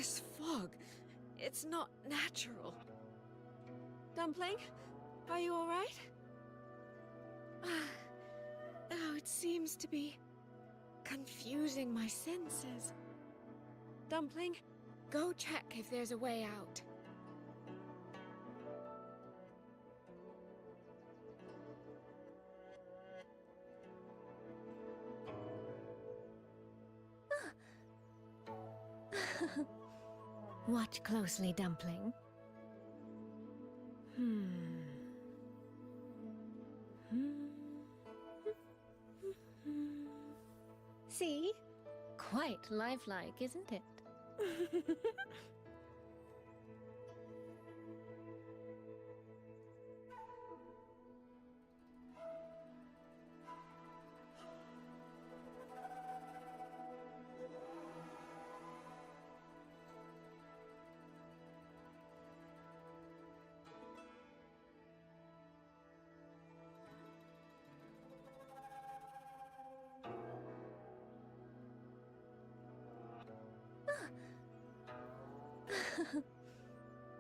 This fog, it's not natural. Dumpling, are you all right? Oh, it seems to be confusing my senses. Dumpling, go check if there's a way out. Watch closely, Dumpling. See? Quite lifelike, isn't it?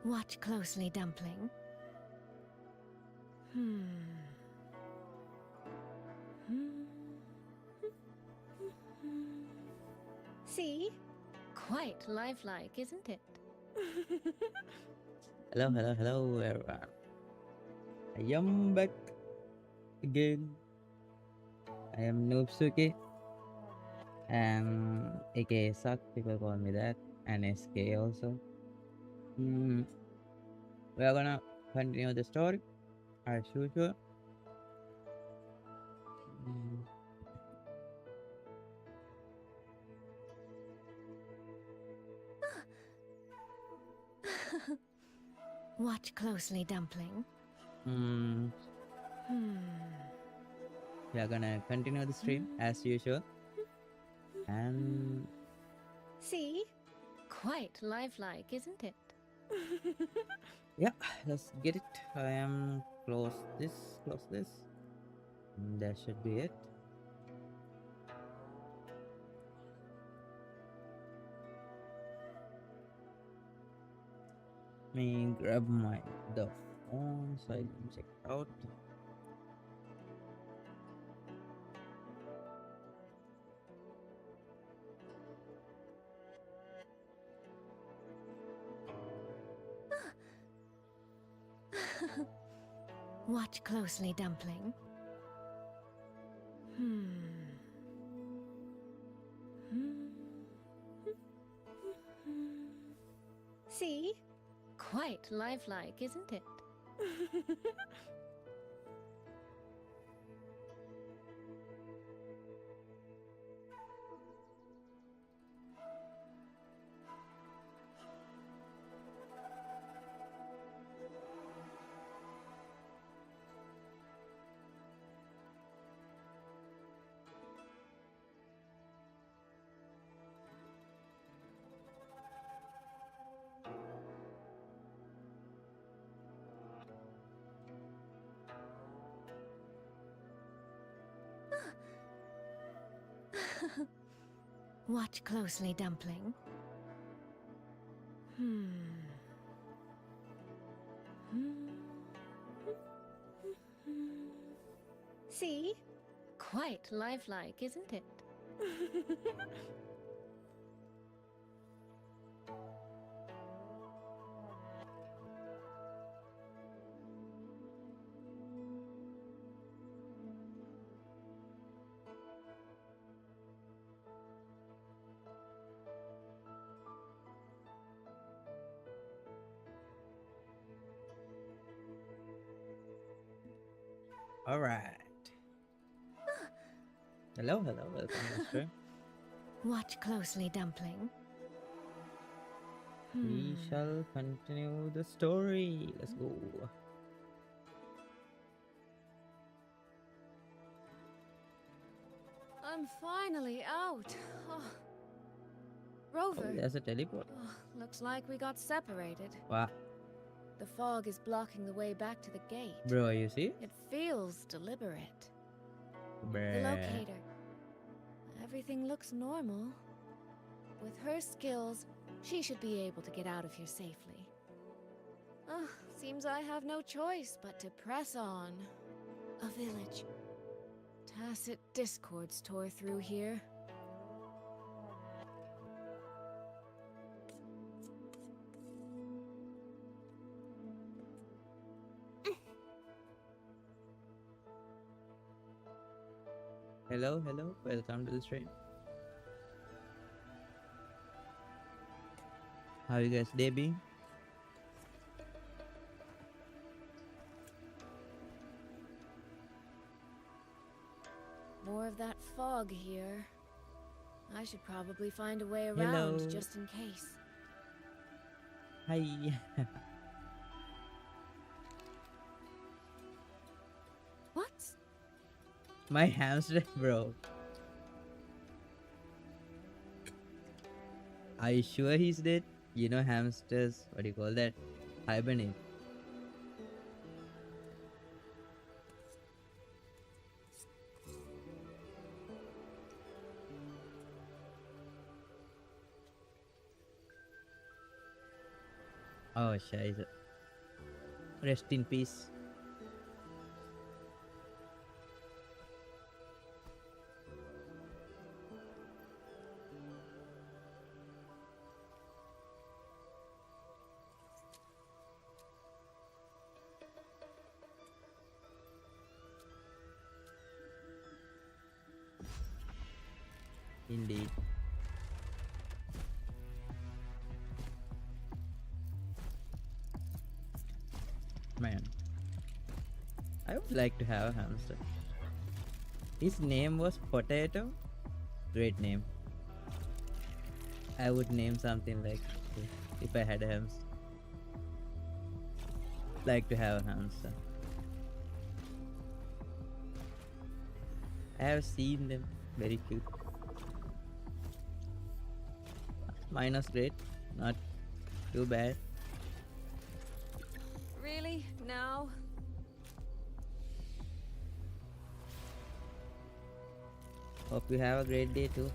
Watch closely, Dumpling. See? Quite lifelike, isn't it? Hello, everyone. I am back again. I am Noobsuki, and aka Suck, people call me that, and SK also. We are gonna continue the story as usual. Watch closely, Dumpling. We are gonna continue the stream as usual. And See? Quite lifelike, isn't it? yeah, let's get it. I am close this. That should be it. Let me grab the phone so I can check it out. Watch closely, Dumpling. See? Quite lifelike, isn't it? Watch closely, Dumpling. See? Quite lifelike, isn't it? All right. Hello, welcome to the stream. Watch closely, Dumpling. We shall continue the story. Let's go. I'm finally out. Oh. Rover. Oh, there's a teleport. Oh, looks like we got separated. Wow. The fog is blocking the way back to the gate. Bro, you see? It feels deliberate. The Bruh. locator. Everything looks normal. With her skills, She should be able to get out of here safely. Seems I have no choice but to press on. A village. Tacit discords tore through here. Hello, hello. Welcome to the stream. How you guys day been? More of that fog here. I should probably find a way around Hello. just in case. Hi. What? My hamster, bro. Are you sure he's dead? You know hamsters, what do you call that? Hibernate. Oh, scheiße. Rest in peace. Indeed. Man, I would like to have a hamster. His name was Potato. Great name. I would name something like this if I had a hamster. Like to have a hamster. I have seen them. Very cute. Mine was great. Not too bad. Really? Now? Hope you have a great day too.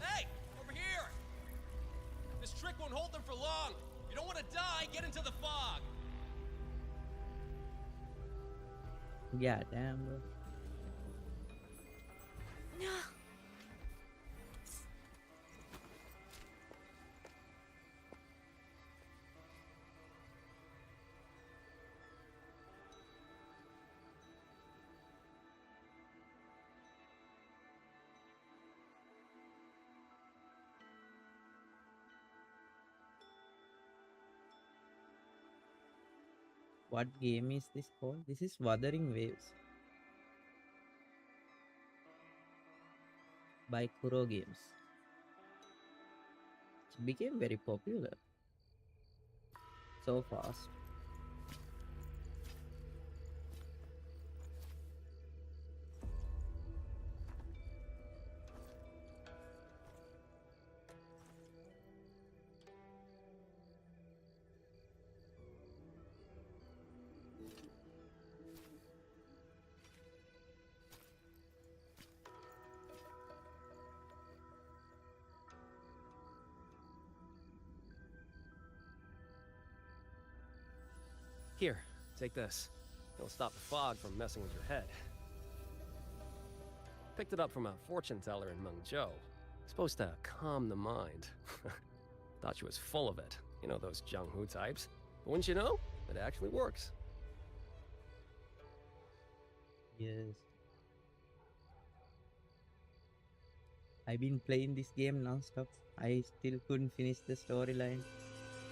Hey! Over here! This trick won't hold them for long. If you don't want to die, get into the fog. Yeah, damn, bro. No. What game is this called? This is Wuthering Waves by Kuro Games. It became very popular so fast. Here, take this. It'll stop the fog from messing with your head. Picked it up from a fortune teller in Mengzhou. Supposed to calm the mind. Thought she was full of it. You know those Jianghu types. But wouldn't you know? It actually works. Yes. I've been playing this game non-stop. I still couldn't finish the storyline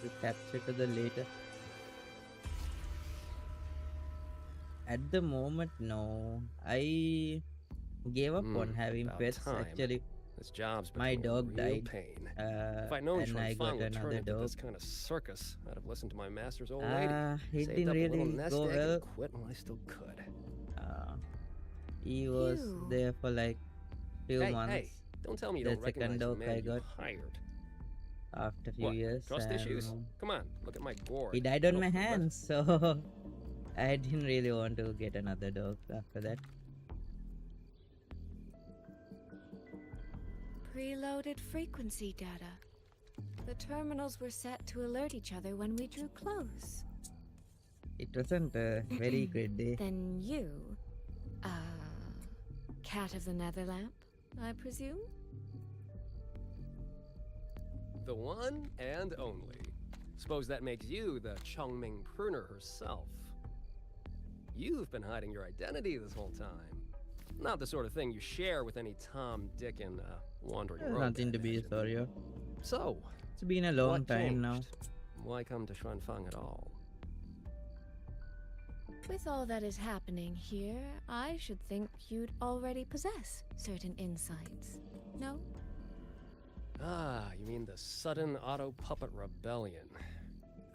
to capture to the later. At the moment, no. I gave up on having about pets. time. Actually, This job's my becoming a dog real died. pain. If I'd known And I got Chuan would turn another into dog. this kind of circus, I'd have listened to my master's old lady. It Saved didn't up a little really nest go egg well. and quit while I still could. He was Phew. there for like few Hey, months. hey, don't tell me you The don't recognize second the dog man I you got hired. after few What, years, trust issues? and Come on, look at my gourd. he died on That'll my prove it. hands, so I didn't really want to get another dog after that. Preloaded frequency data. The terminals were set to alert each other when we drew close. It wasn't a very great day. Then you, Cat of the Netherlamp, I presume? The one and only. Suppose that makes you the Chongming pruner herself. You've been hiding your identity this whole time. Not the sort of thing you share with any Tom, Dick, and Wandering There's Road. nothing to be imagine. sorry of. So, It's been a long what time now. changed? Why come to Xuanfang at all? With all that is happening here, I should think you'd already possess certain insights. No? Ah, you mean the sudden auto puppet rebellion.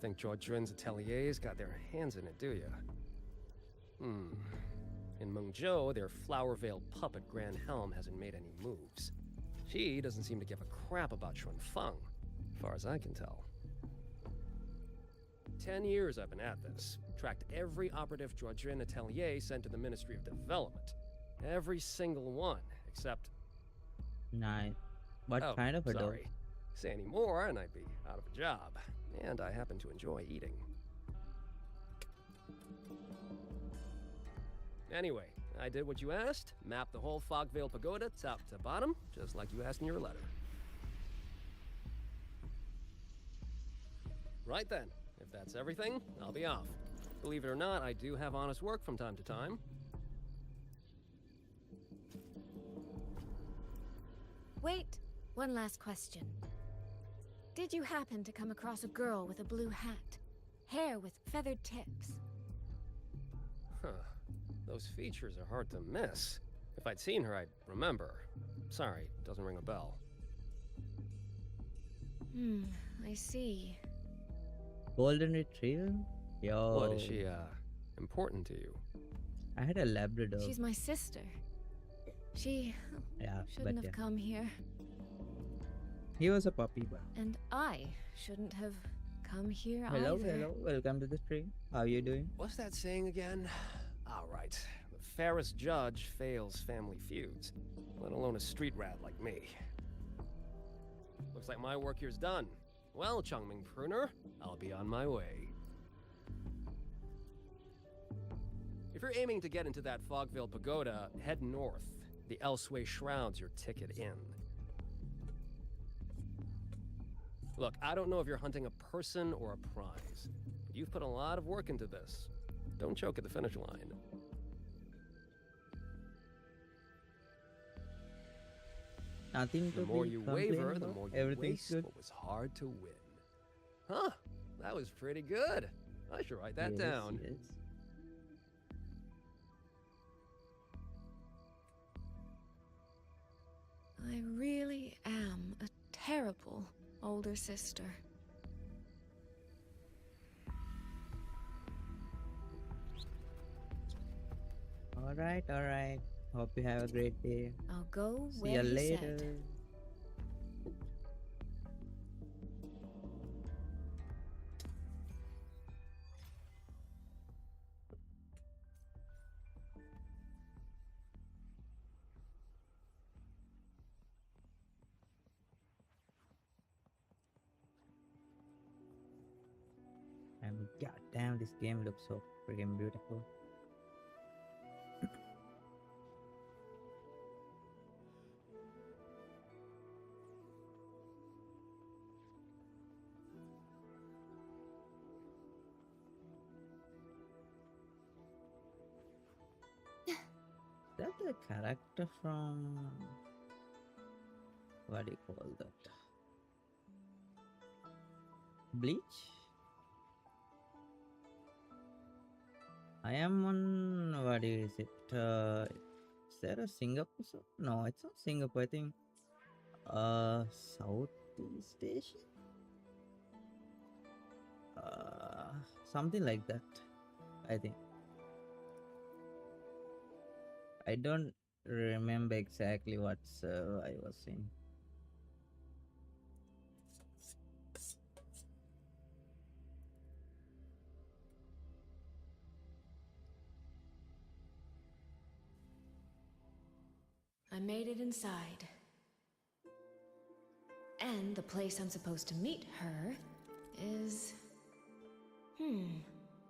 Think Zhuojuan's ateliers got their hands in it, do you? In Mengzhou, their Flower Veil puppet Grand Helm hasn't made any moves. She doesn't seem to give a crap about Xuanfang, as far as I can tell. 10 years I've been at this. Tracked every operative Zhuojuan atelier sent to the Ministry of Development. Every single one, except... Nice. What oh, kind of a dog? sorry. Say any more and I'd be out of a job. And I happen to enjoy eating. Anyway, I did what you asked. Mapped the whole Fogvale Pagoda top to bottom, just like you asked in your letter. Right then. If that's everything, I'll be off. Believe it or not, I do have honest work from time to time. Wait, one last question. Did you happen to come across a girl with a blue hat? Hair with feathered tips? Huh. Those features are hard to miss. If I'd seen her, I'd remember. Sorry, doesn't ring a bell. I see. Golden Retriever? Yo. What, is she, important to you? I had a Labrador. She's my sister. She Yeah, shouldn't but have come here. he was a puppy, but... And I shouldn't have come here Hello, either. hello. Welcome to the stream. How you doing? What's that saying again? All right. The fairest judge fails family feuds, let alone a street rat like me. Looks like my work here's done. Well, Chongming Pruner, I'll be on my way. If you're aiming to get into that Fogvale Pagoda, head north. The Elseway Shroud's your ticket in. Look, I don't know if you're hunting a person or a prize, but you've put a lot of work into this. Don't choke at the finish line. Nothing to The more be you complaining waver, the about. more you Everything's waste good. what was hard to win. Huh, that was pretty good. I should write that Yes, down. yes. I really am a terrible older sister. Alright, alright. Hope you have a great day. I'll go See where you he later. said. And goddamn, this game looks so freaking beautiful. Is that the character from... what do you call that? Bleach? I am on... what is it? Is there a Singapore? No, it's not Singapore. I think... Southeast Asia? Something like that. I think. I don't remember exactly what server I was in. I made it inside. And the place I'm supposed to meet her is...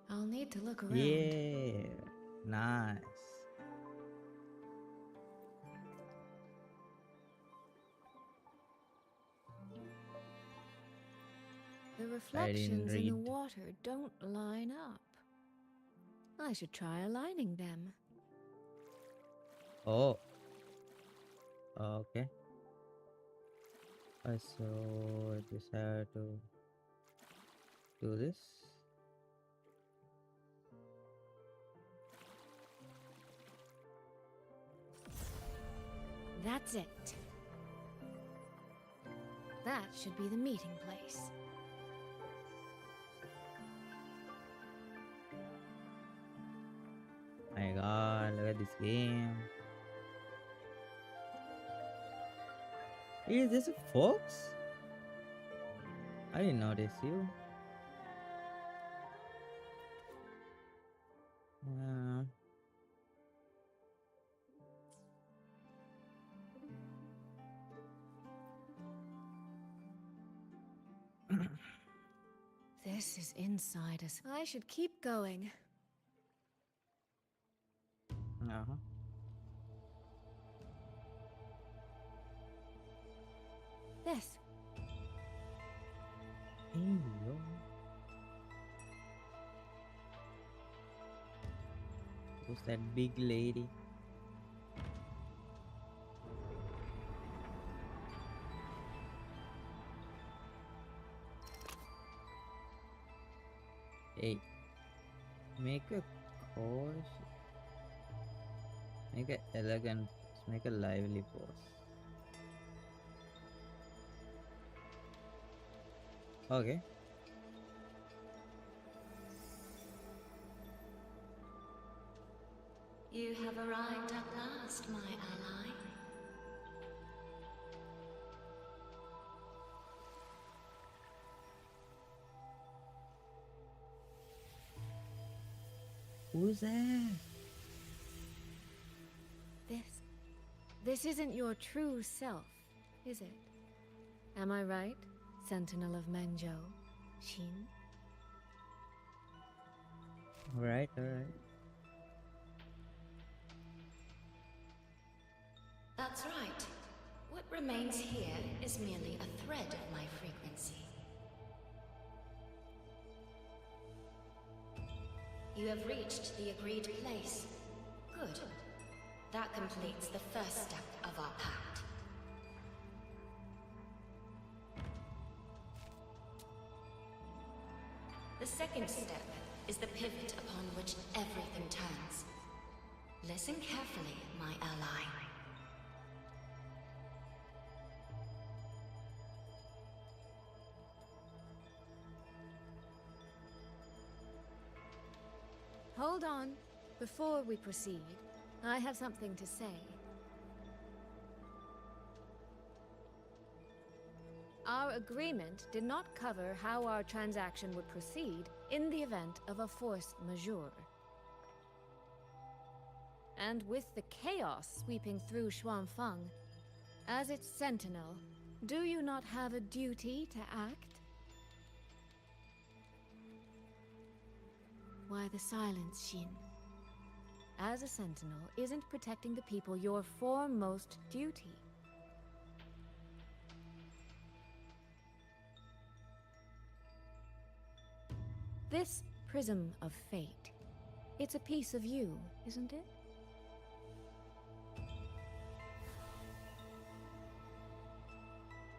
I'll need to look around. Yeah, nice. The reflections in the read. water don't line up. I should try aligning them. Oh, okay. So I just have to do this. That's it. That should be the meeting place. My god, look at this game. Is this a fox? I didn't notice you. Yeah. This is inside us. I should keep going. Uh-huh. This. Hey, yo. Who's that big lady? Hey, make a course. Make a elegant. Make a lively pose. Okay. You have arrived at last, my ally. Who's that? This isn't your true self, is it? Am I right, Sentinel of Menjo, Shin? Alright. That's right. What remains here is merely a thread of my frequency. You have reached the agreed place. Good. That completes the first step of our pact. The second step is the pivot upon which everything turns. Listen carefully, my ally. Hold on. Before we proceed, I have something to say. Our agreement did not cover how our transaction would proceed in the event of a force majeure. And with the chaos sweeping through Xuanfeng, as its sentinel, do you not have a duty to act? Why the silence, Shin? As a sentinel, isn't protecting the people your foremost duty? This prism of fate, it's a piece of you, isn't it?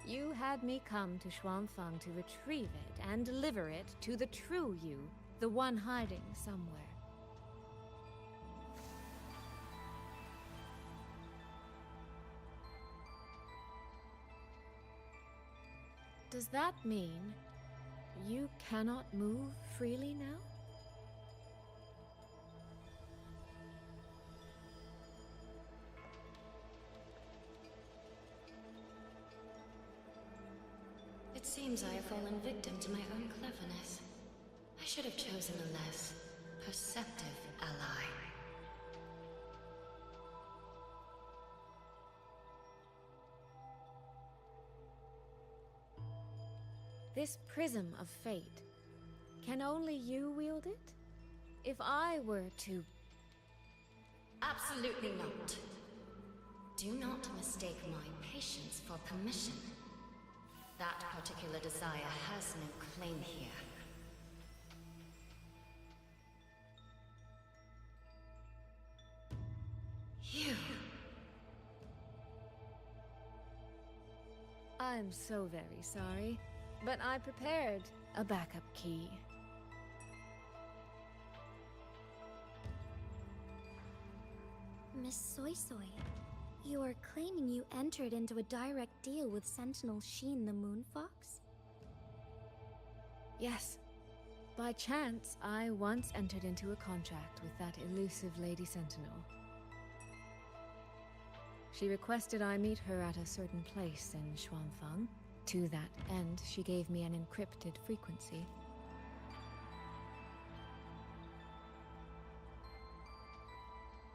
You had me come to Xuanfeng to retrieve it and deliver it to the true you, the one hiding somewhere. Does that mean you cannot move freely now? It seems I have fallen victim to my own cleverness. I should have chosen a less perceptive ally. This prism of fate, can only you wield it? If I were to... Absolutely not. Do not mistake my patience for permission. That particular desire has no claim here. You... I'm so very sorry, but I prepared a backup key. Miss Soy Soy, you are claiming you entered into a direct deal with Sentinel Sheen the Moon Fox? Yes. By chance, I once entered into a contract with that elusive Lady Sentinel. She requested I meet her at a certain place in Xuanfang. To that end, she gave me an encrypted frequency.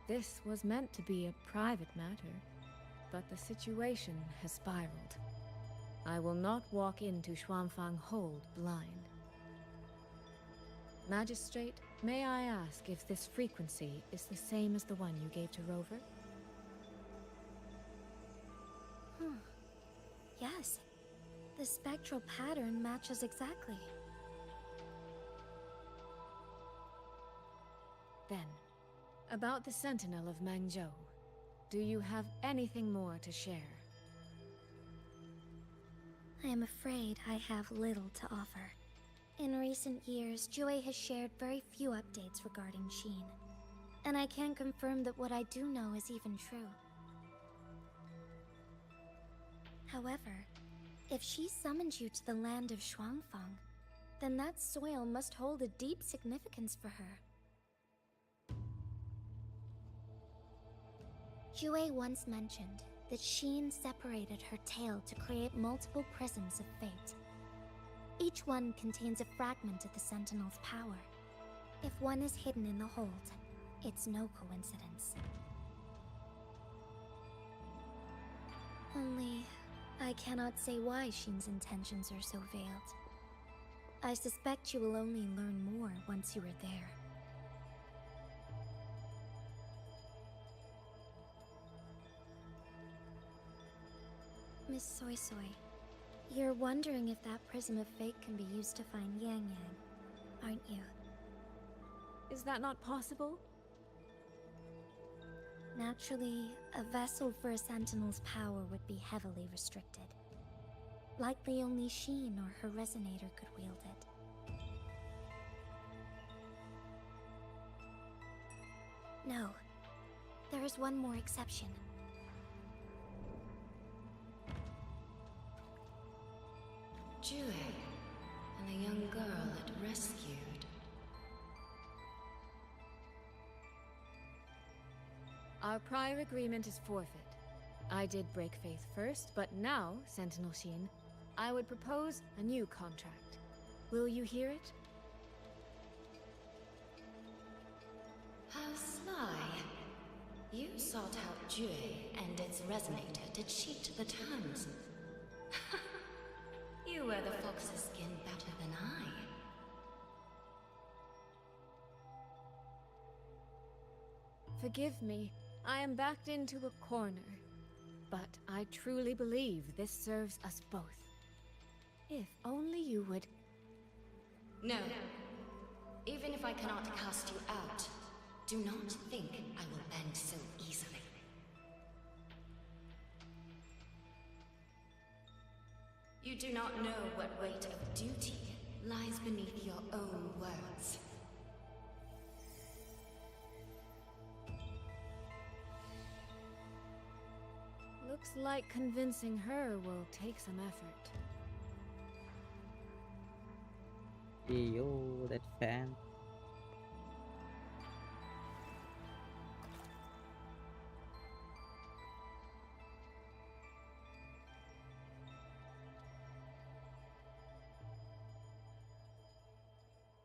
This was meant to be a private matter, but the situation has spiraled. I will not walk into Xuanfang Hold blind. Magistrate, may I ask if this frequency is the same as the one you gave to Rover? Yes. The spectral pattern matches exactly. Then, about the Sentinel of Mangzhou, do you have anything more to share? I am afraid I have little to offer. In recent years, Jue has shared very few updates regarding Sheen, and I can confirm that what I do know is even true. However, if she summoned you to the land of Xuanfang, then that soil must hold a deep significance for her. Jue once mentioned that Sheen separated her tail to create multiple prisms of fate. Each one contains a fragment of the Sentinel's power. If one is hidden in the hold, it's no coincidence. Only, I cannot say why Sheen's intentions are so veiled. I suspect you will only learn more once you are there. Miss Soy Soy, you're wondering if that prism of fate can be used to find Yang Yang, aren't you? Is that not possible? Naturally, a vessel for a Sentinel's power would be heavily restricted. Likely only Sheen or her resonator could wield it. No. There is one more exception. Jue, and the young girl it rescued. Our prior agreement is forfeit. I did break faith first, but now, Sentinel Sheen, I would propose a new contract. Will you hear it? How sly. You sought out Jue and its resonator to cheat the terms. You wear the fox's skin better than I. Forgive me, I am backed into a corner. But I truly believe this serves us both. If only you would... No. Even if I cannot cast you out, do not think I will bend so easily. You do not know what weight of duty lies beneath your own words. Looks like convincing her will take some effort. Hey yo, that fan.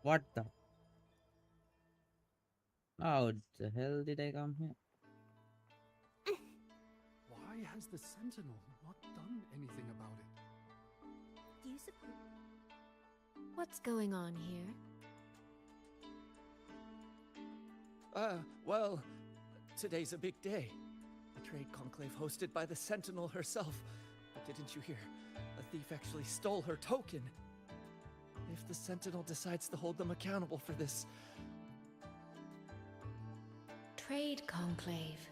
What the? How the hell did I come here? Why has the Sentinel not done anything about it? Do you suppose? What's going on here? Well, today's a big day. A trade conclave hosted by the Sentinel herself. But didn't you hear? A thief actually stole her token. If the Sentinel decides to hold them accountable for this... Trade conclave.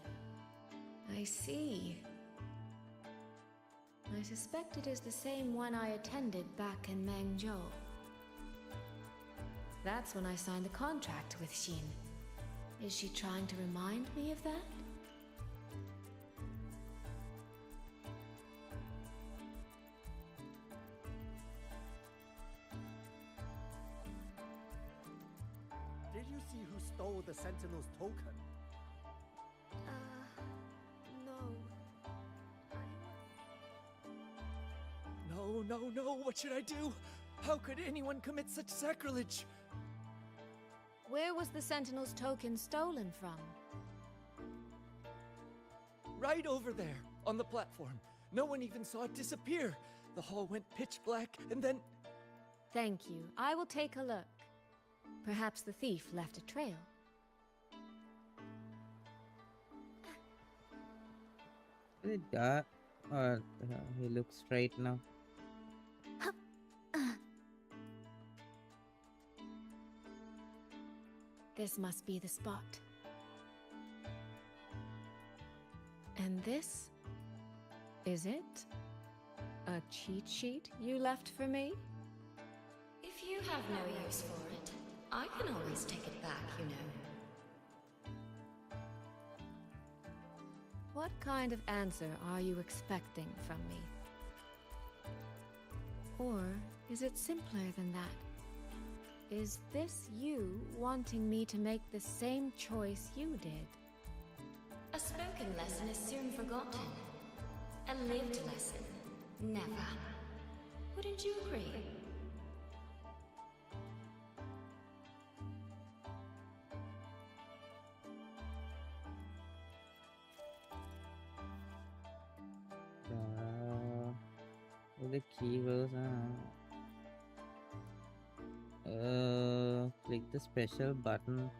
I see. I suspect it is the same one I attended back in Mengzhou. That's when I signed the contract with Xin. Is she trying to remind me of that? Did you see who stole the Sentinel's token? No. No, what should I do? How could anyone commit such sacrilege? Where was the Sentinel's token stolen from? Right over there, on the platform. No one even saw it disappear. The hall went pitch black, and then... Thank you. I will take a look. Perhaps the thief left a trail. Is it dark? Or he looks straight now? This must be the spot. And this? Is it? A cheat sheet you left for me? If you have no use for it, I can always take it back, you know. What kind of answer are you expecting from me? Or is it simpler than that? Is this you wanting me to make the same choice you did? A spoken lesson is soon forgotten. A lived lesson, never. Wouldn't you agree? The keywords click the special button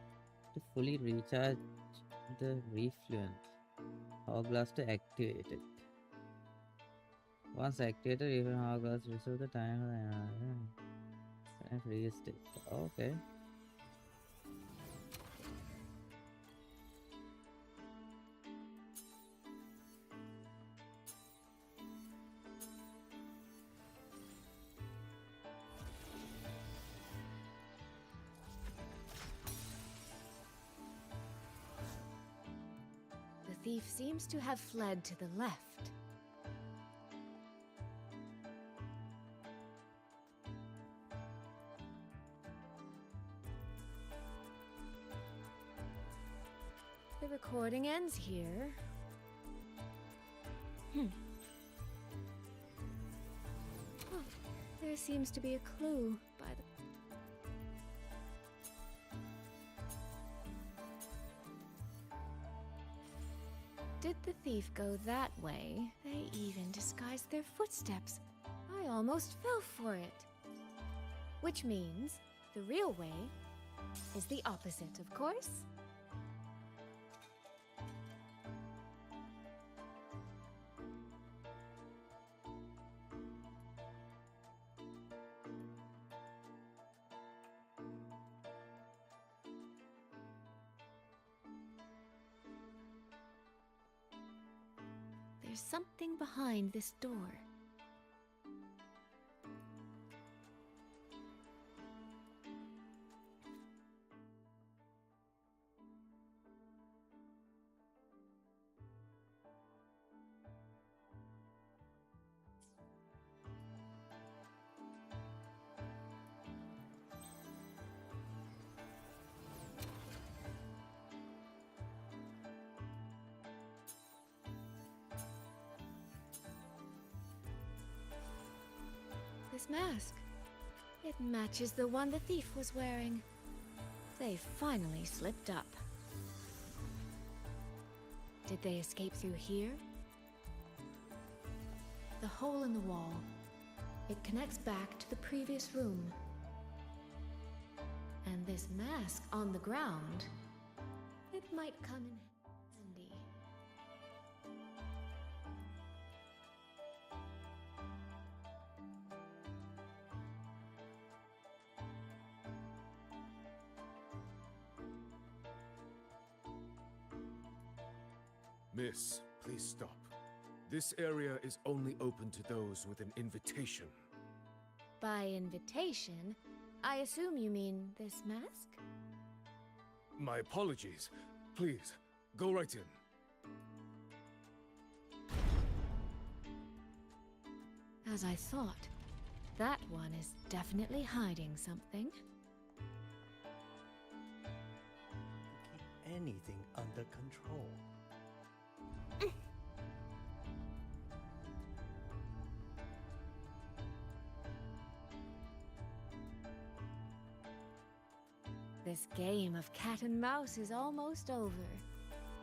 to fully recharge the refluent hourglass to activate it. Once activated, even hourglass restore the time and freeze state. Okay. The thief seems to have fled to the left. The recording ends here. Oh, there seems to be a clue by the... Did the thief go that way? They even disguised their footsteps. I almost fell for it. Which means the real way is the opposite, of course. There's something behind this door. This mask. It matches the one the thief was wearing. They finally slipped up. Did they escape through here? The hole in the wall. It connects back to the previous room. And this mask on the ground, it might come in handy. Miss, please stop. This area is only open to those with an invitation. By invitation, I assume you mean this mask? My apologies. Please, go right in. As I thought, that one is definitely hiding something. Keep anything under control. This game of cat and mouse is almost over.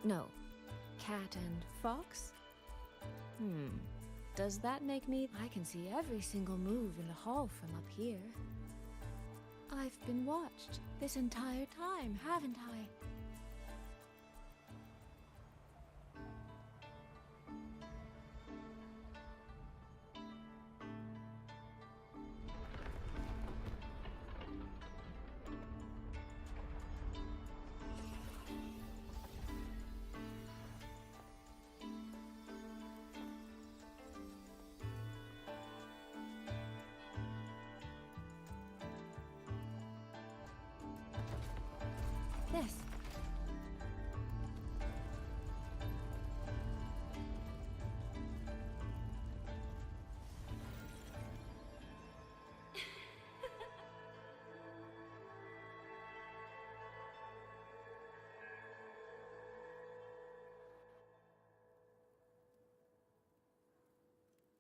No, cat and fox? Does that make me... I can see every single move in the hall from up here. I've been watched this entire time, haven't I? This.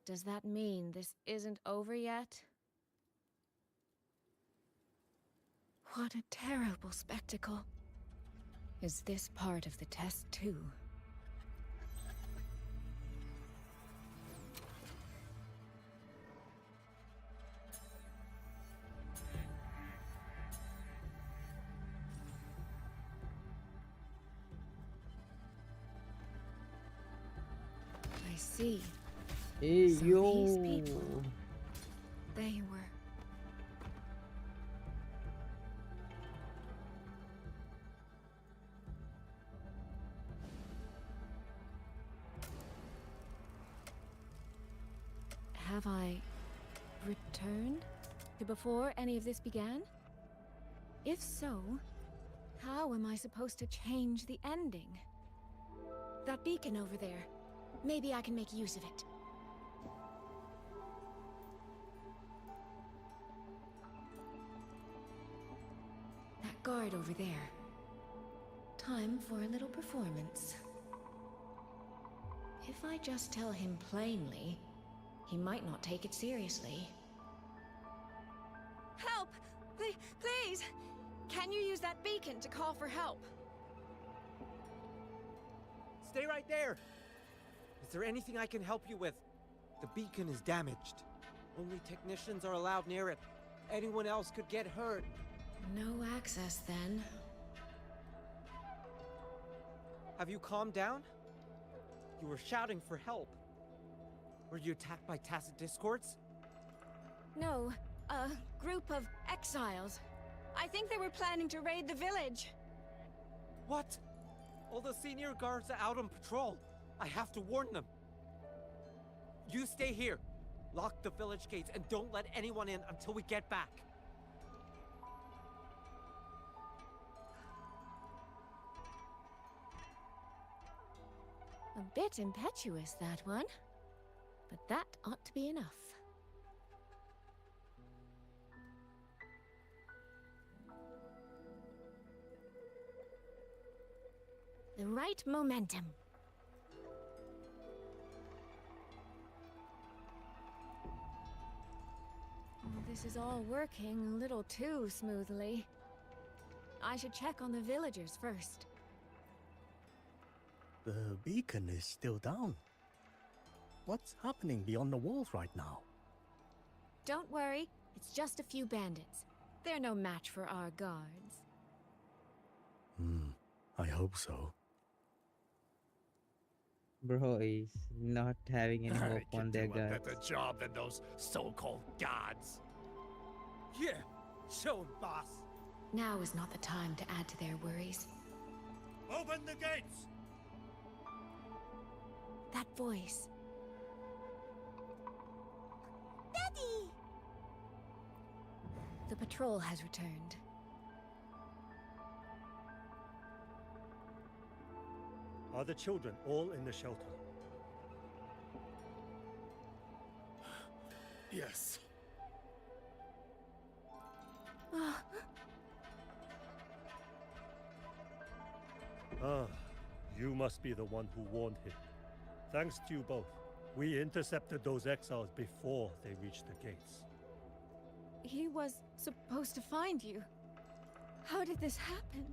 Does that mean this isn't over yet? What a terrible spectacle. Is this part of the test too? I see. Hey, So yo. these people, they were... Have I returned to before any of this began? If so, how am I supposed to change the ending? That beacon over there. Maybe I can make use of it. That guard over there. Time for a little performance. If I just tell him plainly, he might not take it seriously. Help! Please! Can you use that beacon to call for help? Stay right there! Is there anything I can help you with? The beacon is damaged. Only technicians are allowed near it. Anyone else could get hurt. No access, then. Have you calmed down? You were shouting for help. Were you attacked by tacit discords? No, a group of exiles. I think they were planning to raid the village. What? All the senior guards are out on patrol. I have to warn them. You stay here. Lock the village gates and don't let anyone in until we get back. A bit impetuous, that one. But that ought to be enough. The right momentum. This is all working a little too smoothly. I should check on the villagers first. The beacon is still down. What's happening beyond the walls right now? Don't worry, it's just a few bandits. They're no match for our guards. I hope so. Bro is not having any hope on their do a guards. better job than those so-called gods. Yeah, show 'em, boss. Now is not the time to add to their worries. Open the gates! That voice. Daddy! The patrol has returned. Are the children all in the shelter? Yes. You must be the one who warned him. Thanks to you both, we intercepted those exiles before they reached the gates. He was supposed to find you. How did this happen?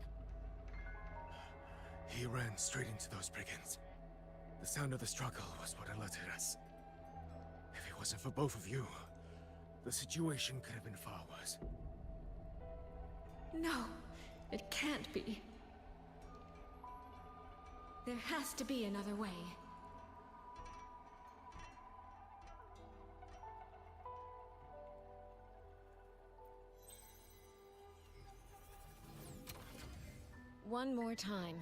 He ran straight into those brigands. The sound of the struggle was what alerted us. If it wasn't for both of you, the situation could have been far worse. No, it can't be. There has to be another way. One more time.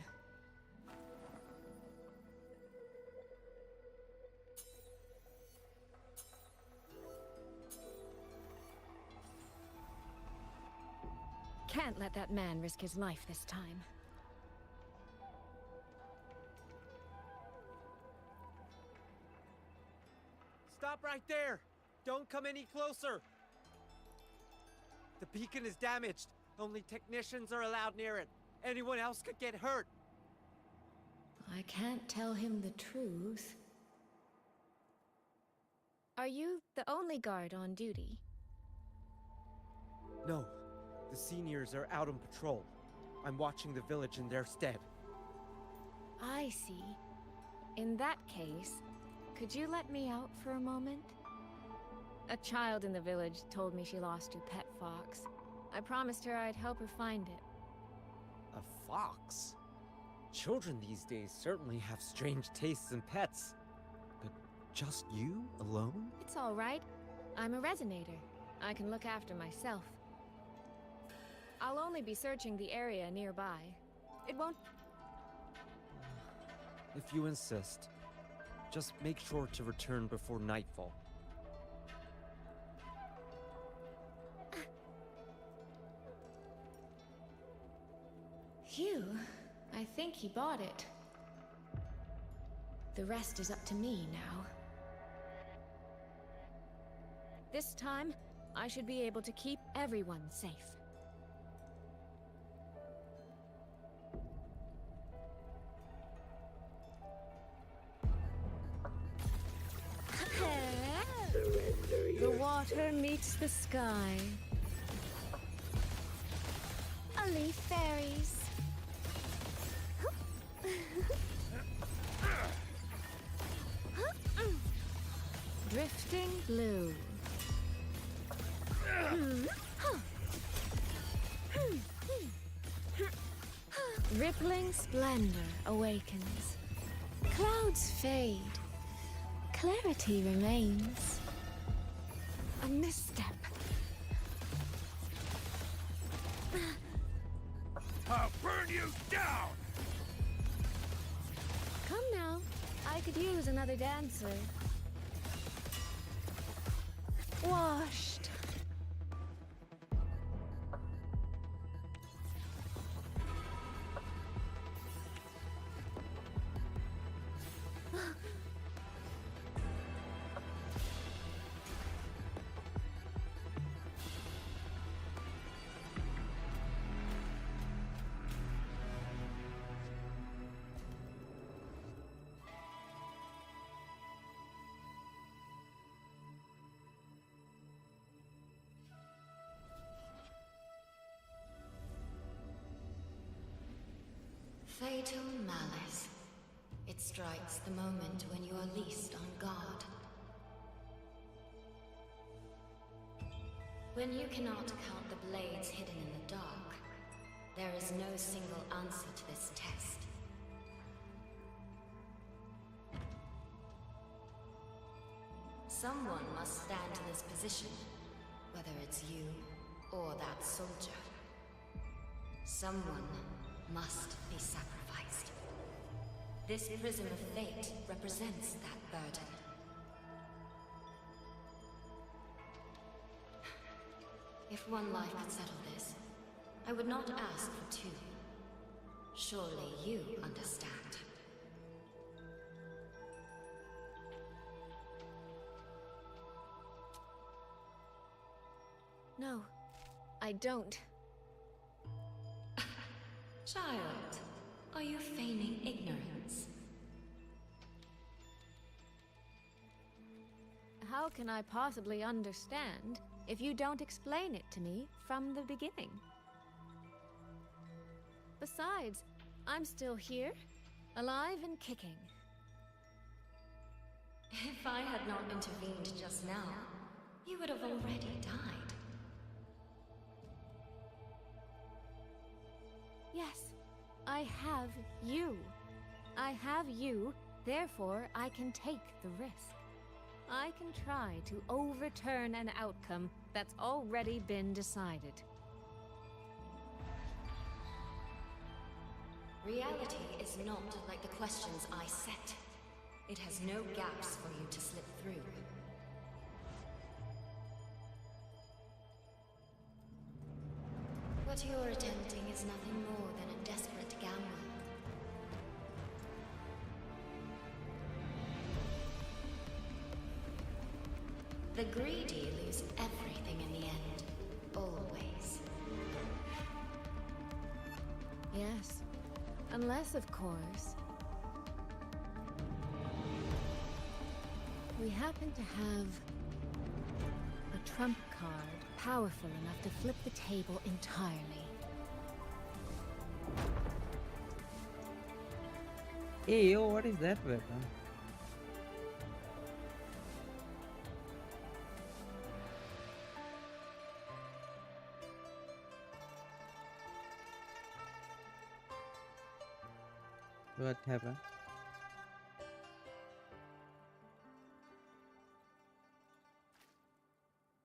Can't let that man risk his life this time. Stop right there! Don't come any closer! The beacon is damaged. Only technicians are allowed near it. Anyone else could get hurt. I can't tell him the truth. Are you the only guard on duty? No, the seniors are out on patrol. I'm watching the village in their stead. I see. In that case, could you let me out for a moment? A child in the village told me she lost her pet fox. I promised her I'd help her find it. A fox? Children these days certainly have strange tastes in pets. But just you alone? It's all right. I'm a resonator. I can look after myself. I'll only be searching the area nearby. It won't... If you insist, just make sure to return before nightfall. Phew. I think he bought it. The rest is up to me now. This time, I should be able to keep everyone safe. The water meets the sky. A leaf fairies. Drifting blue. Rippling splendor awakens. Clouds fade. Clarity remains. A misstep. I'll burn you down! Come now. I could use another dancer. Washed. Fatal malice. It strikes the moment when you are least on guard. When you cannot count the blades hidden in the dark, there is no single answer to this test. Someone must stand in this position, whether it's you or that soldier. Someone must be sacrificed. This prism of fate represents that burden. If one life could settle this, I would not ask for two. Surely you understand. No, I don't. Child, are you feigning ignorance? How can I possibly understand if you don't explain it to me from the beginning? Besides, I'm still here, alive and kicking. If I had not intervened just now, you would have already died. Yes, I have you. I have you, therefore I can take the risk. I can try to overturn an outcome that's already been decided. Reality is not like the questions I set. It has no gaps for you to slip through. What you're attempting is nothing more than a desperate gamble. The greedy lose everything in the end. Always. Yes, unless, of course, we happen to have a trump card powerful enough to flip the table entirely. Hey, yo, what is that weapon? What happened?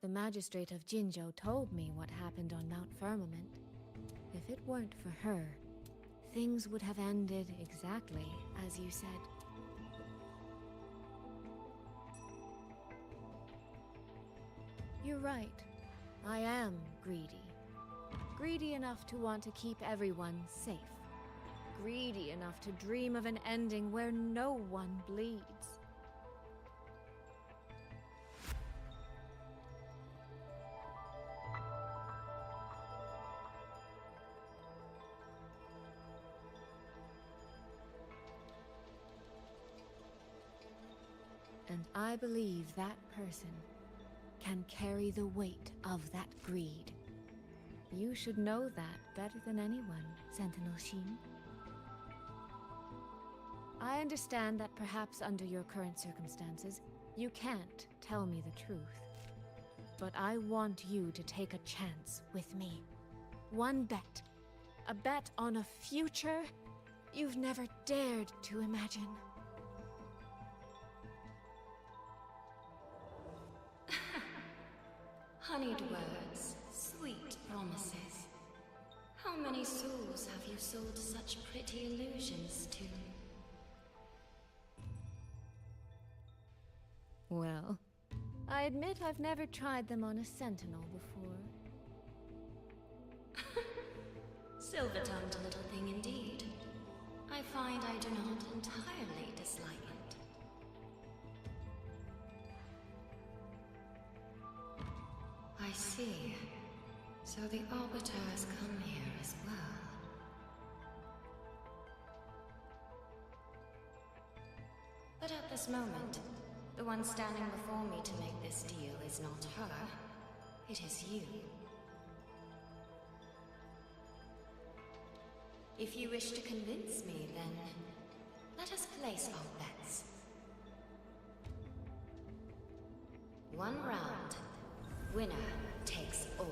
The magistrate of Jinzhou told me what happened on Mount Firmament. If it weren't for her, things would have ended exactly as you said. You're right. I am greedy. Greedy enough to want to keep everyone safe. Greedy enough to dream of an ending where no one bleeds. And I believe that person can carry the weight of that greed. You should know that better than anyone, Sentinel Sheen. I understand that perhaps under your current circumstances, you can't tell me the truth. But I want you to take a chance with me. One bet. A bet on a future you've never dared to imagine. Honeyed words, sweet promises. How many souls have you sold such pretty illusions to? Well, I admit I've never tried them on a sentinel before. Silver-tongued little thing indeed. I find I do not entirely dislike it. I see. So the Arbiter has come here as well. But at this moment, the one standing before me to make this deal is not her. It is you. If you wish to convince me, then let us place our bets. One round. Winner takes all.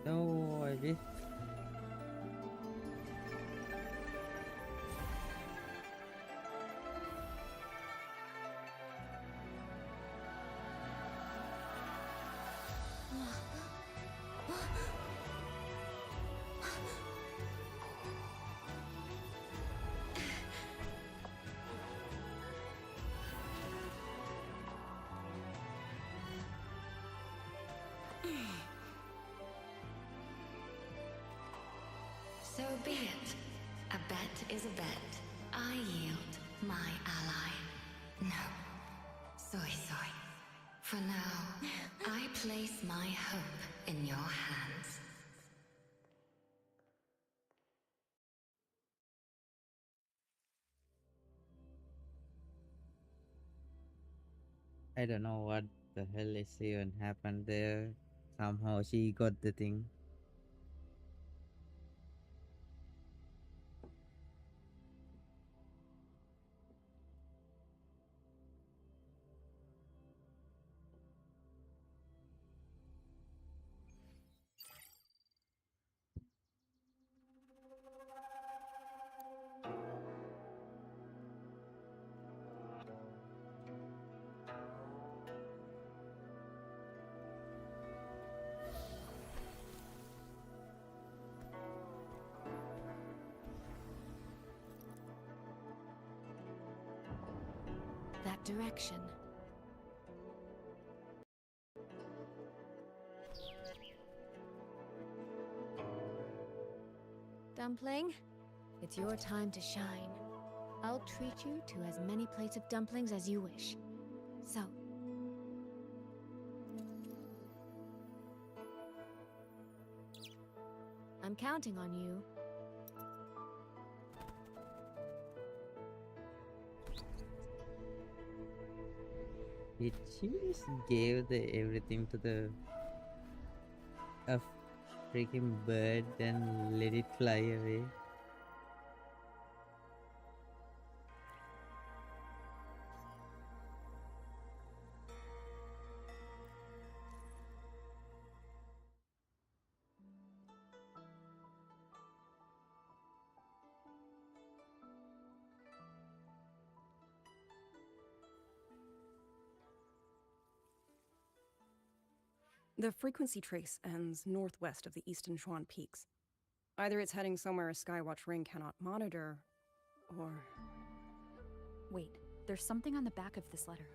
No, I wish. So be it. A bet is a bet. I yield, my ally. No. Soy. For now, I place my hope in your hands. I don't know what the hell is even happened there. Somehow she got the thing. That direction. Dumpling, it's your time to shine. I'll treat you to as many plates of dumplings as you wish. So, I'm counting on you. Did she just give the everything to the a freaking bird and let it fly away? The frequency trace ends northwest of the Eastern Shuan Peaks. Either it's heading somewhere a Skywatch ring cannot monitor, or... Wait, there's something on the back of this letter.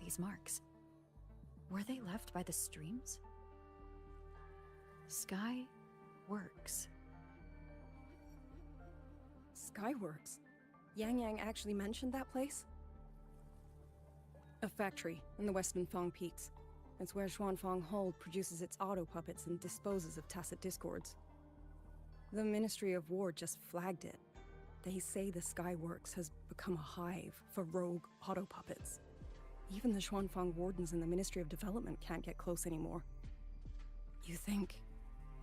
These marks. Were they left by the streams? Sky Works. Skyworks? Yang Yang actually mentioned that place? A factory in the Western Fang Peaks. It's where Xuanfang Hold produces its auto puppets and disposes of tacit discords. The Ministry of War just flagged it. They say the Skyworks has become a hive for rogue auto puppets. Even the Xuanfang wardens in the Ministry of Development can't get close anymore. You think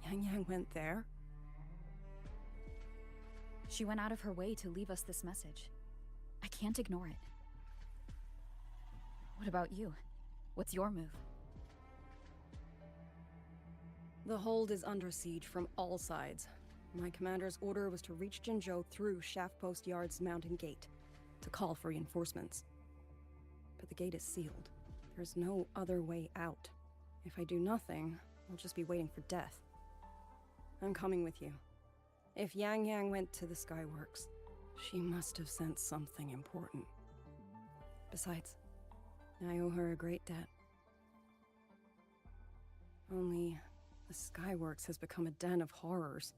Yang Yang went there? She went out of her way to leave us this message. I can't ignore it. What about you? What's your move? The hold is under siege from all sides. My commander's order was to reach Jinzhou through Shaft Post Yard's mountain gate, to call for reinforcements. But the gate is sealed. There's no other way out. If I do nothing, I'll just be waiting for death. I'm coming with you. If Yang Yang went to the Skyworks, she must have sensed something important. Besides, I owe her a great debt. Only, the Skyworks has become a den of horrors.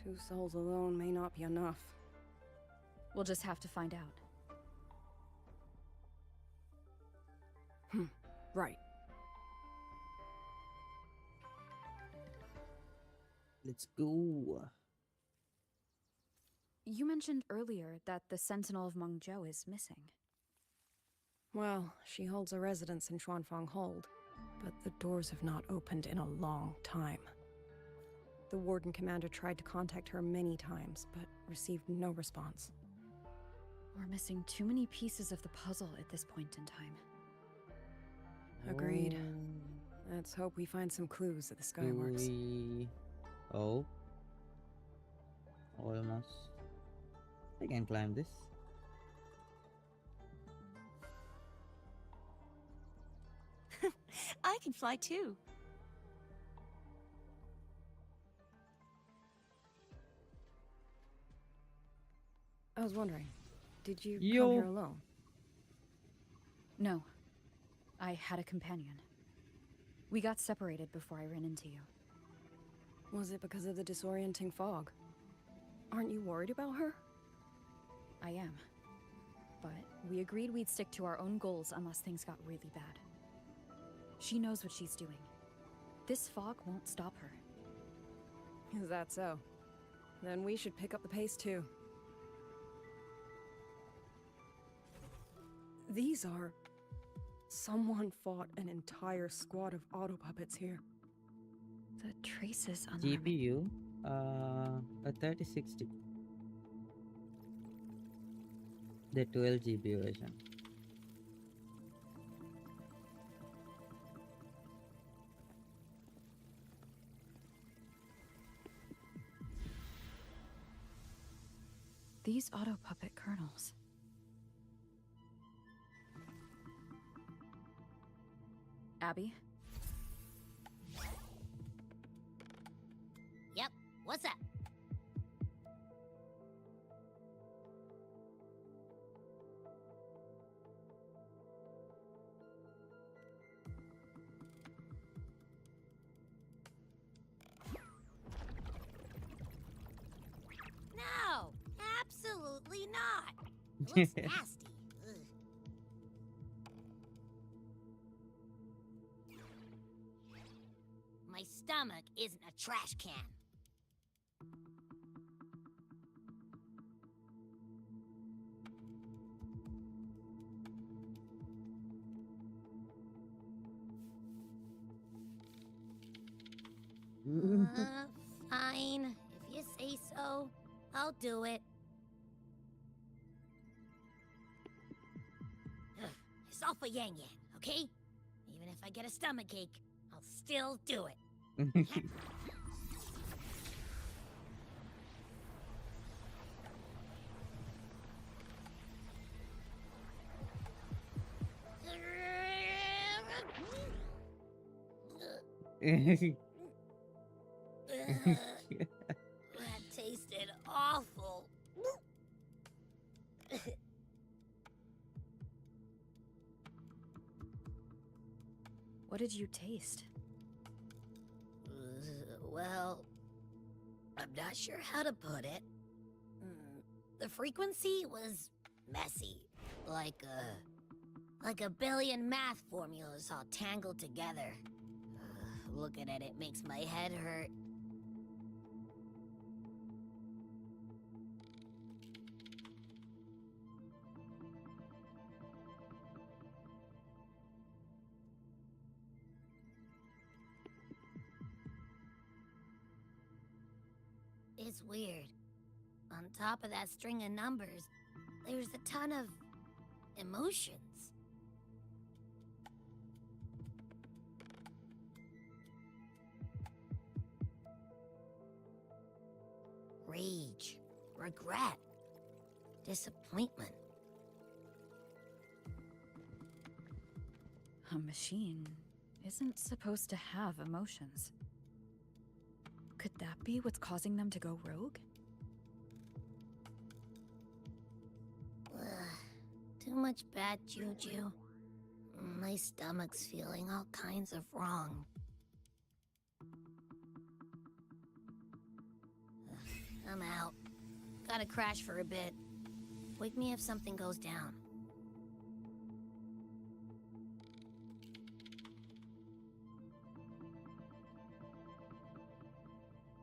2 souls alone may not be enough. We'll just have to find out. Right. Let's go. You mentioned earlier that the Sentinel of Mengzhou is missing. Well, she holds a residence in Xuanfang Hold, but the doors have not opened in a long time. The Warden Commander tried to contact her many times, but received no response. We're missing too many pieces of the puzzle at this point in time. Agreed. Let's hope we find some clues at the Skyworks. Oh. Almost. I can climb this. I can fly too. I was wondering, did you Yo. come here alone? No. I had a companion. We got separated before I ran into you. Was it because of the disorienting fog? Aren't you worried about her? I am. But we agreed we'd stick to our own goals unless things got really bad. She knows what she's doing. This fog won't stop her. Is that so? Then we should pick up the pace too. These are... Someone fought an entire squad of auto puppets here. The traces on the GPU, a 3060. The 12 GB version. These auto puppet kernels. Abby? Yep, what's up? No, absolutely not. It looks nasty. Ugh. My stomach isn't a trash can. Fine. If you say so, I'll do it. It's all for Yang Yang, okay? Even if I get a stomachache, I'll still do it. That tasted awful. What did you taste? Well, I'm not sure how to put it. The frequency was messy, like a billion math formulas all tangled together. Looking at it makes my head hurt. It's weird. On top of that string of numbers, there's a ton of emotions. Rage, regret, disappointment. A machine isn't supposed to have emotions. Could that be what's causing them to go rogue? Ugh, too much bad juju. My stomach's feeling all kinds of wrong. Ugh, I'm out. Gotta crash for a bit. Wake me if something goes down.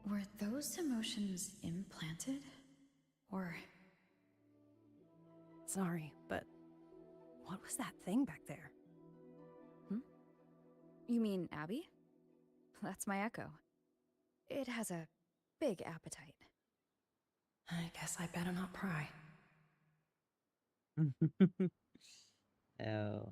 Were those emotions implanted? Or... Sorry, but what was that thing back there? You mean Abby? That's my echo. It has a big appetite. I guess I better not pry. Oh.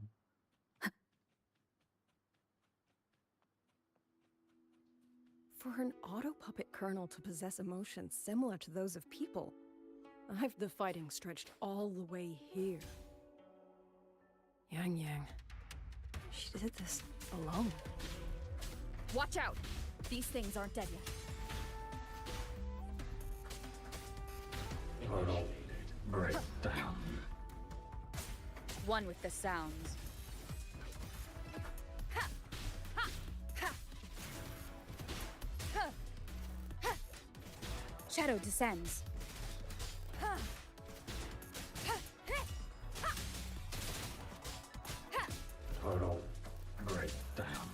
For an auto puppet kernel to possess emotions similar to those of people, I've the fighting stretched all the way here. Yang Yang. She did this alone. Watch out! These things aren't dead yet. Total breakdown. One with the sounds. Ha! Ha! Ha! Ha! Ha! Shadow descends. Ha! Ha! Ha! Ha! Ha! Total breakdown.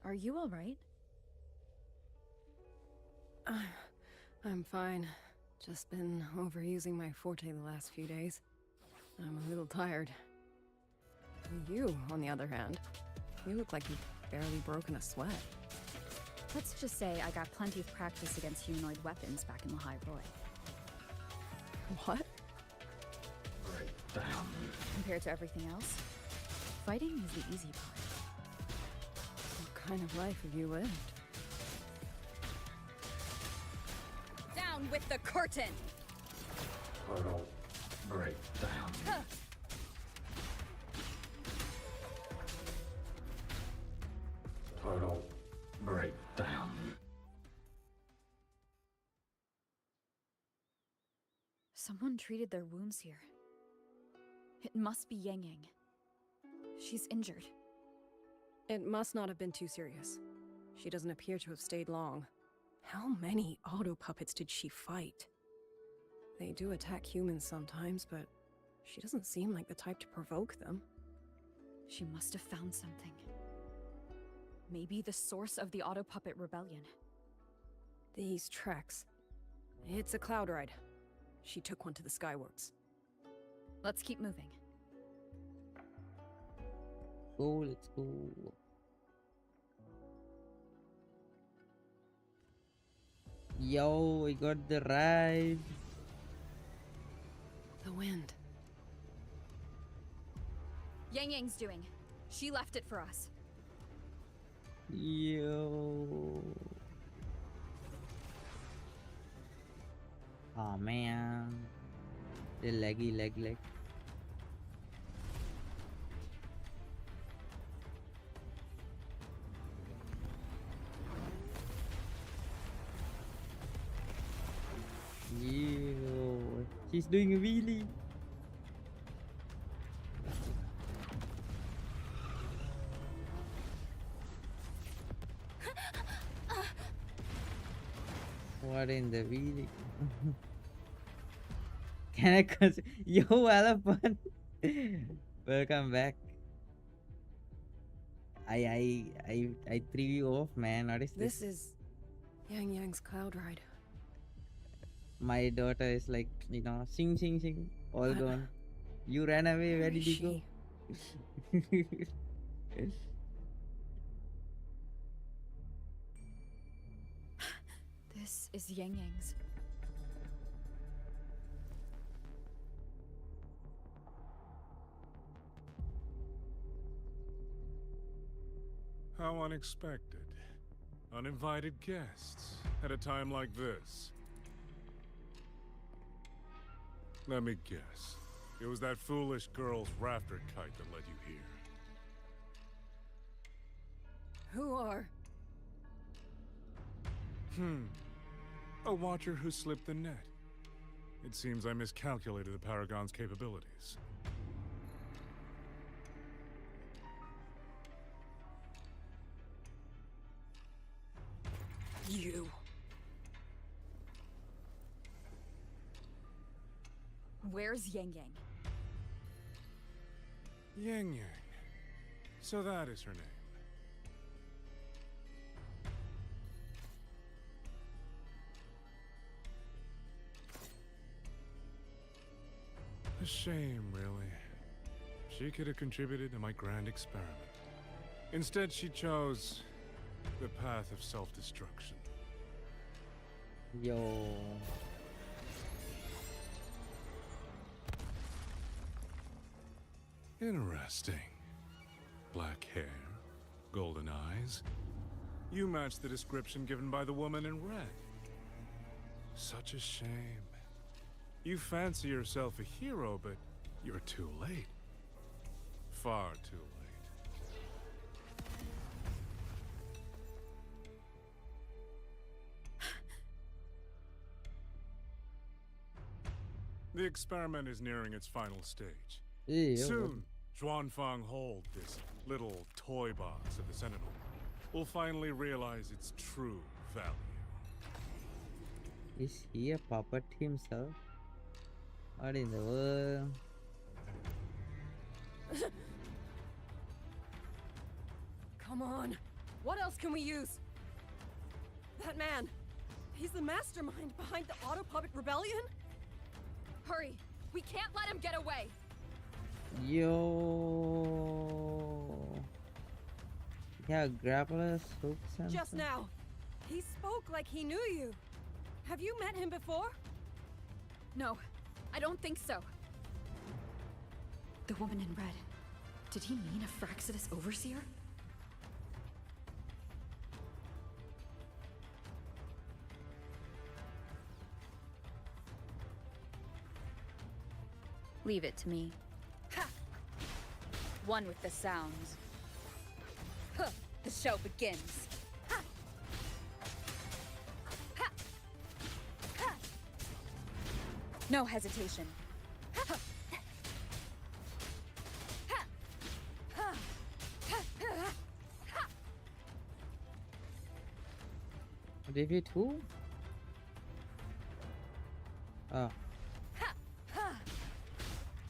Are you all right? I'm fine. Just been overusing my forte the last few days. I'm a little tired. You, on the other hand, you look like you've barely broken a sweat. Let's just say I got plenty of practice against humanoid weapons back in the High Roy. What? Breakdown. Compared to everything else, fighting is the easy part. What kind of life have you lived? Down with the curtain! Total breakdown. Huh. Total breakdown. Someone treated their wounds here. It must be Yang Yang. She's injured. It must not have been too serious. She doesn't appear to have stayed long. How many auto puppets did she fight? They do attack humans sometimes, but she doesn't seem like the type to provoke them. She must have found something. Maybe the source of the auto puppet rebellion. These tracks. It's a cloud ride. She took one to the Skyworks. Let's keep moving. Go, let's go. Yo, we got the ride. The wind. Yang Yang's doing. She left it for us. Yo. Oh man. The laggy leg. Yo. She's doing a wheelie. What in the wheelie? Can I Yo, elephant! Welcome back. I threw you off, man. What is this? This is Yang Yang's cloud ride. My daughter is like, you know, sing, all gone. You ran away. Where did you go? This is Yang Yang's. How unexpected. Uninvited guests at a time like this. Let me guess. It was that foolish girl's rafter kite that led you here. Who are? A watcher who slipped the net. It seems I miscalculated the Paragon's capabilities. You. Where's Yang Yang? Yang Yang. So that is her name. A shame, really. She could have contributed to my grand experiment. Instead, she chose the path of self-destruction. Yo. Interesting. Black hair, golden eyes. You match the description given by the woman in red. Such a shame. You fancy yourself a hero, but you're too late. Far too late. The experiment is nearing its final stage. Ew. Soon, Zhuanfang Hold, this little toy box of the Sentinel, will finally realize its true value. Is he a puppet himself? What in the world? Come on. What else can we use? That man. He's the mastermind behind the Auto Puppet Rebellion? Hurry! We can't let him get away! Yo. Yeah, grapplers, hooks, and Just stuff. now. He spoke like he knew you. Have you met him before? No, I don't think so. The woman in red. Did he mean a Fraxidus overseer? Leave it to me. Ha! One with the sounds. Huh. The show begins. Ha! Ha! Ha! No hesitation. Ha! Ha! Ha! Ha! Ha! Defeat who? Oh.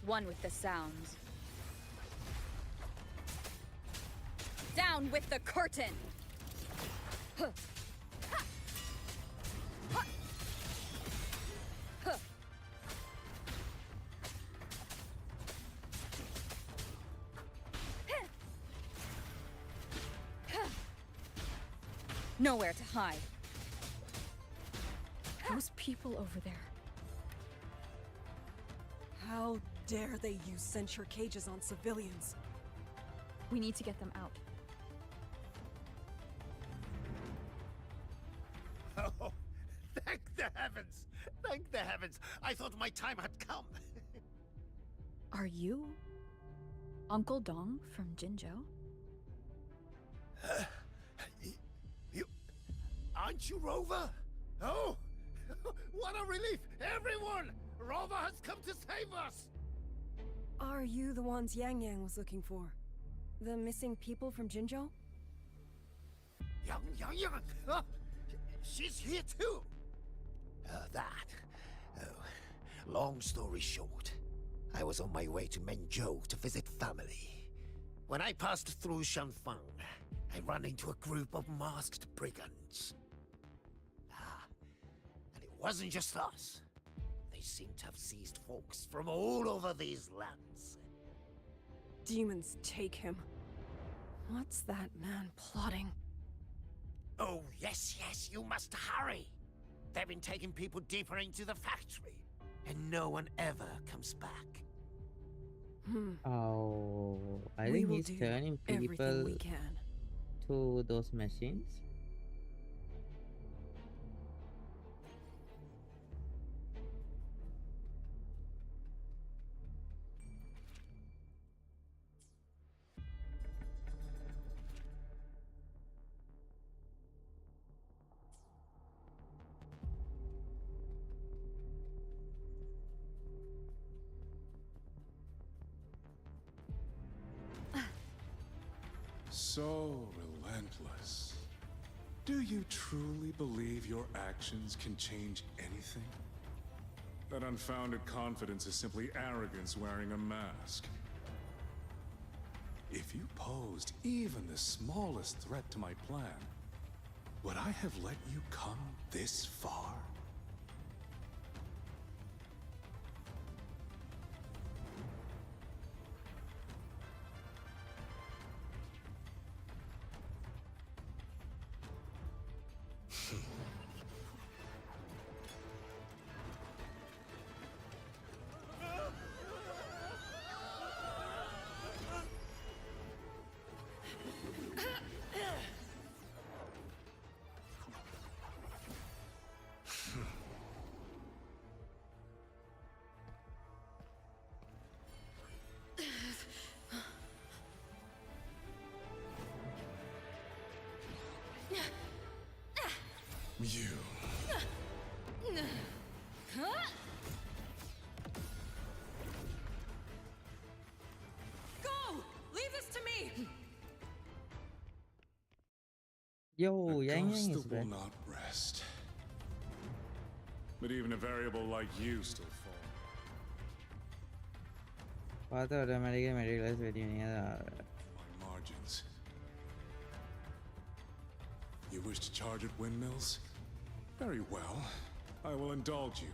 One with the sounds. Down with the curtain! Huh. Ha. Ha. Huh. Huh. Huh. Nowhere to hide. Those people over there. How dare they use censure cages on civilians? We need to get them out. Oh, thank the heavens! Thank the heavens! I thought my time had come. Are you Uncle Dong from Jinzhou? You... Aren't you Rover? Oh! What a relief! Everyone! Rover has come to save us! Are you the ones Yang Yang was looking for? The missing people from Jinzhou? Yang! She's here too! Long story short, I was on my way to Menzhou to visit family. When I passed through Shanfang, I ran into a group of masked brigands. And it wasn't just us. They seem to have seized folks from all over these lands. Demons take him. What's that man plotting? Oh, yes, you must hurry. They've been taking people deeper into the factory, and no one ever comes back. Oh, I We think will he's do turning everything people we can. to those machines. So relentless. Do you truly believe your actions can change anything? That unfounded confidence is simply arrogance wearing a mask. If you posed even the smallest threat to my plan, would I have let you come this far? You. Go! Leave this to me! Yo, Yang Ghost Yang is that back. will not rest. But even a variable like you still fall. Father automatically materialize very near. My margins. You wish to charge at windmills? Very well. I will indulge you.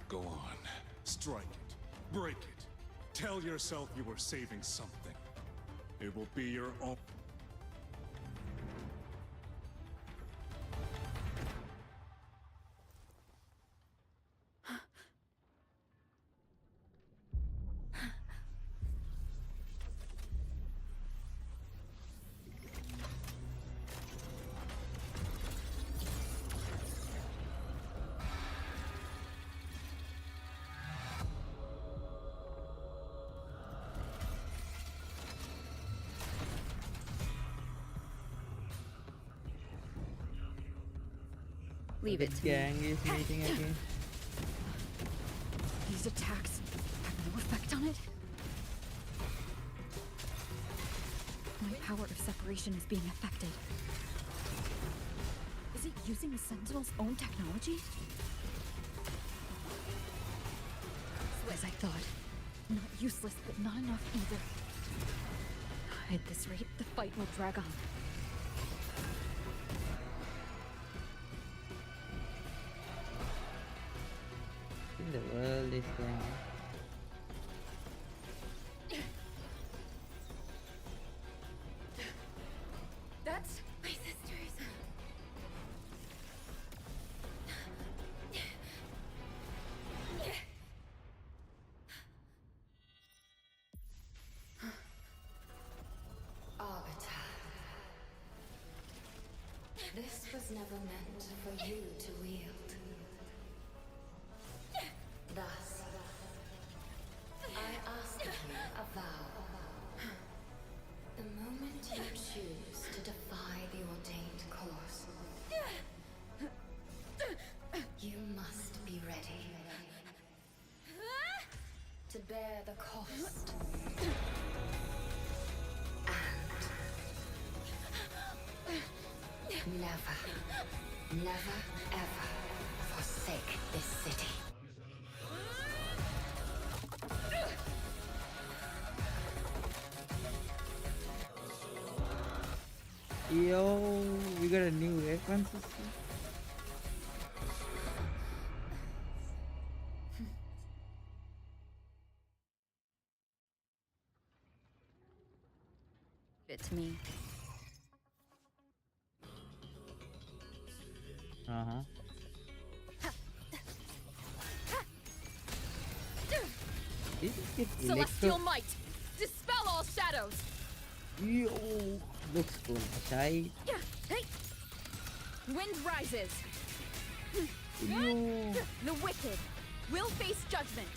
Go on. Strike it. Break it. Tell yourself you were saving something. It will be your own. Leave it to me. Gang is meeting again. These attacks have no effect on it? My power of separation is being affected. Is it using the Sentinel's own technology? As I thought. Not useless, but not enough either. At this rate, the fight will drag on. The world is going. That's my sisters. Arbiter. This was never meant for you to wield. Thus, I ask of you a vow. The moment you choose to defy the ordained course, you must be ready to bear the cost. And never, ever forsake this city. Yo, we got a new weapon system. It to me. Celestial might! Dispel all shadows! Yo, looks cool. Tight. Wind rises! Yo. The wicked will face judgment!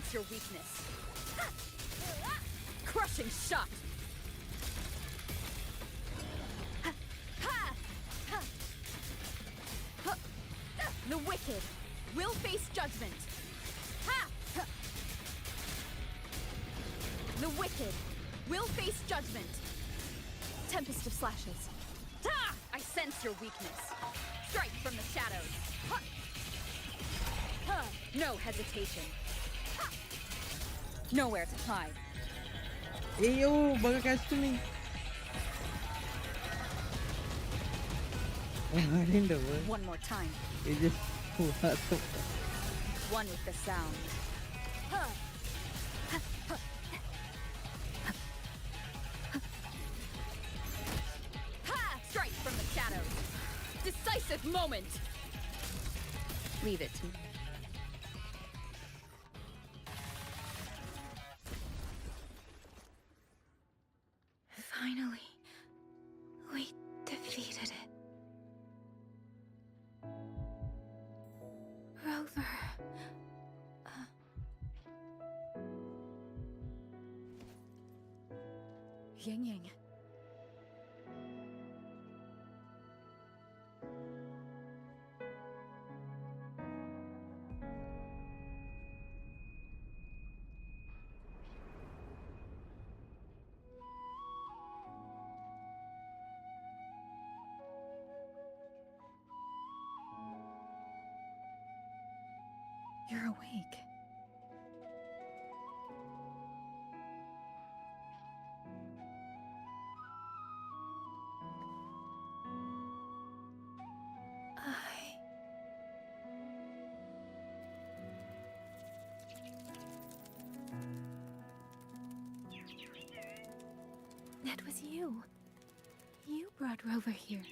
sense your weakness. Crushing shot! The wicked will face judgment. The wicked will face judgment. Tempest of slashes. I sense your weakness. Strike from the shadows. No hesitation. Nowhere to hide. Hey yo, bugger catch to me. Oh, I didn't know what. One more time. It just what the fuck? One with the sound. Strike from the shadows. Decisive moment. Leave it to me. Finally, we defeated it. Rover. Yang Yang. You're awake. That was you. You brought Rover here.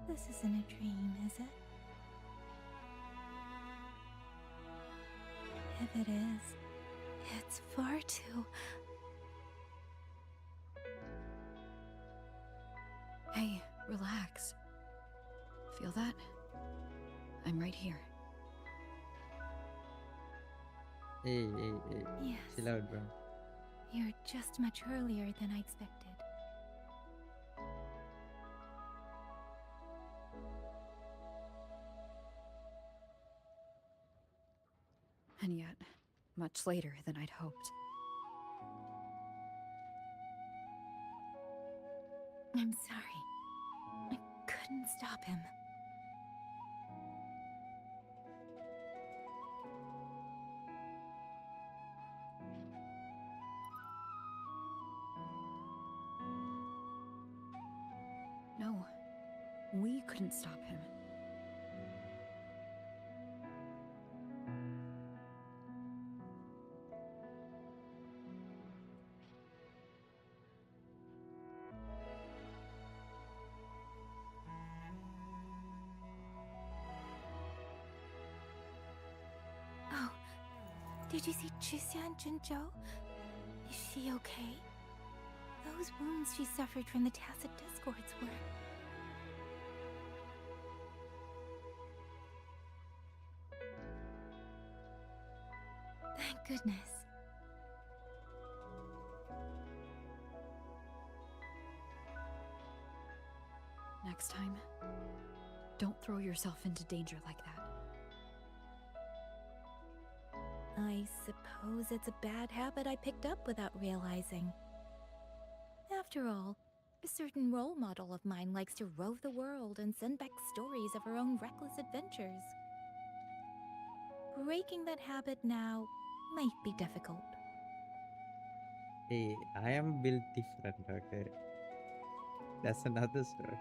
This isn't a dream, is it? If it is, it's far too... Hey, relax. Feel that? I'm right here. Hey. Yes. Chill out, bro. You're just much earlier than I expected. And yet, much later than I'd hoped. I'm sorry. I couldn't stop him. No, we couldn't stop him. Oh, did you see Chixia and Jinzhou? Is she okay? Those wounds she suffered from the tacit discords were... Thank goodness. Next time, don't throw yourself into danger like that. I suppose it's a bad habit I picked up without realizing. After all, a certain role model of mine likes to rove the world and send back stories of her own reckless adventures. Breaking that habit now might be difficult. Hey, I am built different, okay? That's another story.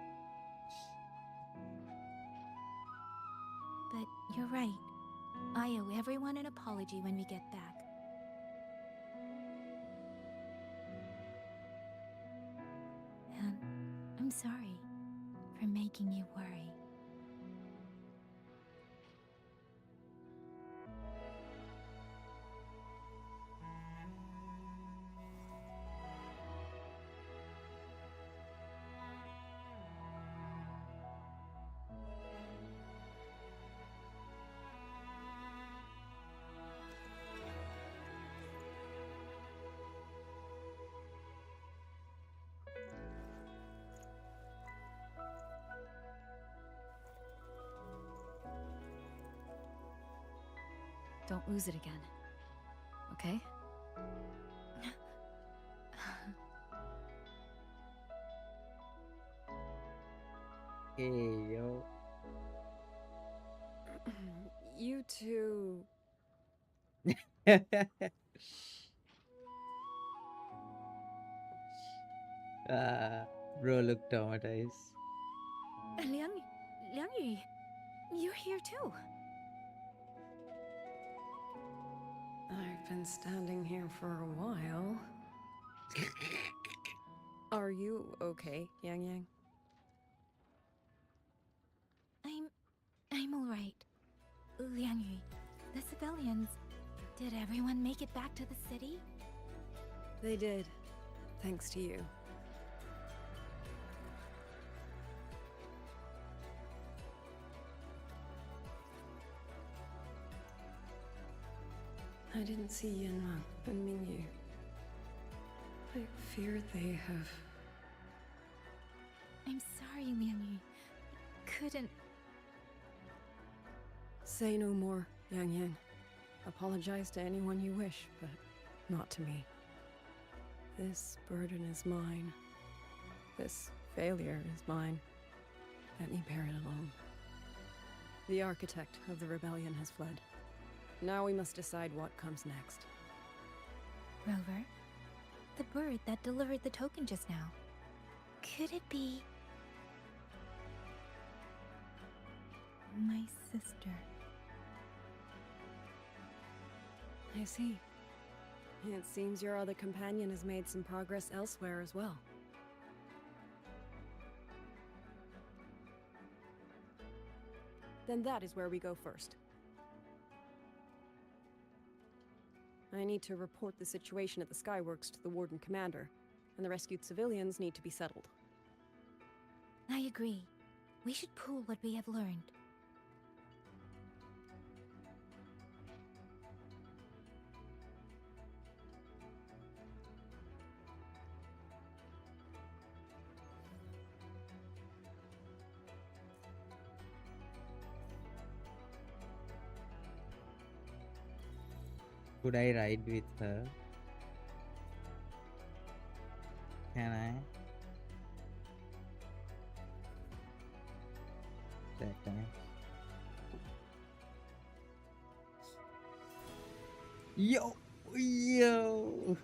But you're right. I owe everyone an apology when we get back. And I'm sorry for making you worry. Don't lose it again. Okay? Hey, yo. You two. Bro look traumatized. Liangyi, you're here too. I've been standing here for a while. Are you okay, Yang Yang? I'm alright. Liangyi, the civilians, did everyone make it back to the city? They did, thanks to you. I didn't see Yanma and Mingyu. I fear they have... I'm sorry, Liangyi. Couldn't... Say no more, Yang Yang. Apologize to anyone you wish, but not to me. This burden is mine. This failure is mine. Let me bear it alone. The architect of the rebellion has fled. Now we must decide what comes next. Rover, the bird that delivered the token just now. Could it be... my sister? I see. It seems your other companion has made some progress elsewhere as well. Then that is where we go first. I need to report the situation at the Skyworks to the Warden Commander, and the rescued civilians need to be settled. I agree. We should pool what we have learned. Could I ride with her? Can I? That time. Yo! Yo!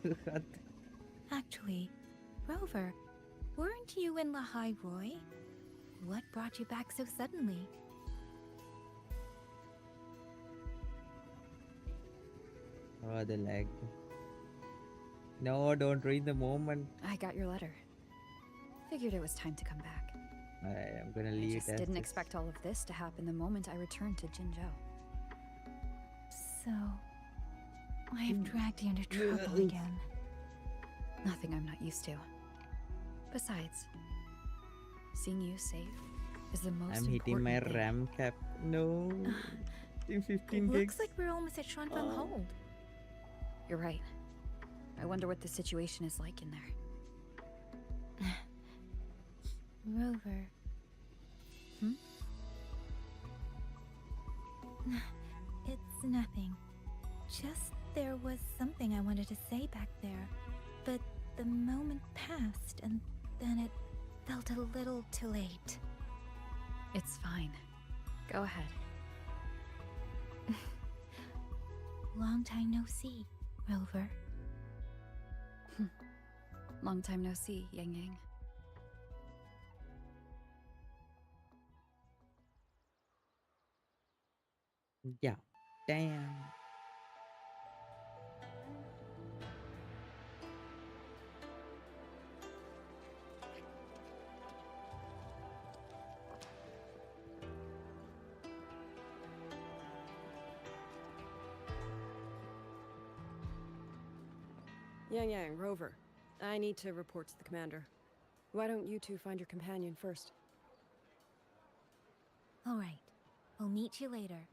Actually, Rover, weren't you in Lahai Roy? What brought you back so suddenly? Oh, the lag. No, don't read the moment. I got your letter. Figured it was time to come back. I'm gonna I leave just it as didn't this. expect all of this to happen the moment I returned to Jinzhou. So... I have dragged you into trouble again. Nothing I'm not used to. Besides, seeing you safe is the most I'm hitting my important thing. RAM cap. No. In 15 gigs. Looks like we're almost at Shuanfeng Hold. You're right. I wonder what the situation is like in there. Rover. It's nothing. Just there was something I wanted to say back there, but the moment passed and then it felt a little too late. It's fine. Go ahead. Long time no see, Rover. Long time no see, Yang Yang. Yeah. Damn. Yang Yang, Rover. I need to report to the commander. Why don't you two find your companion first? All right. I'll meet you later.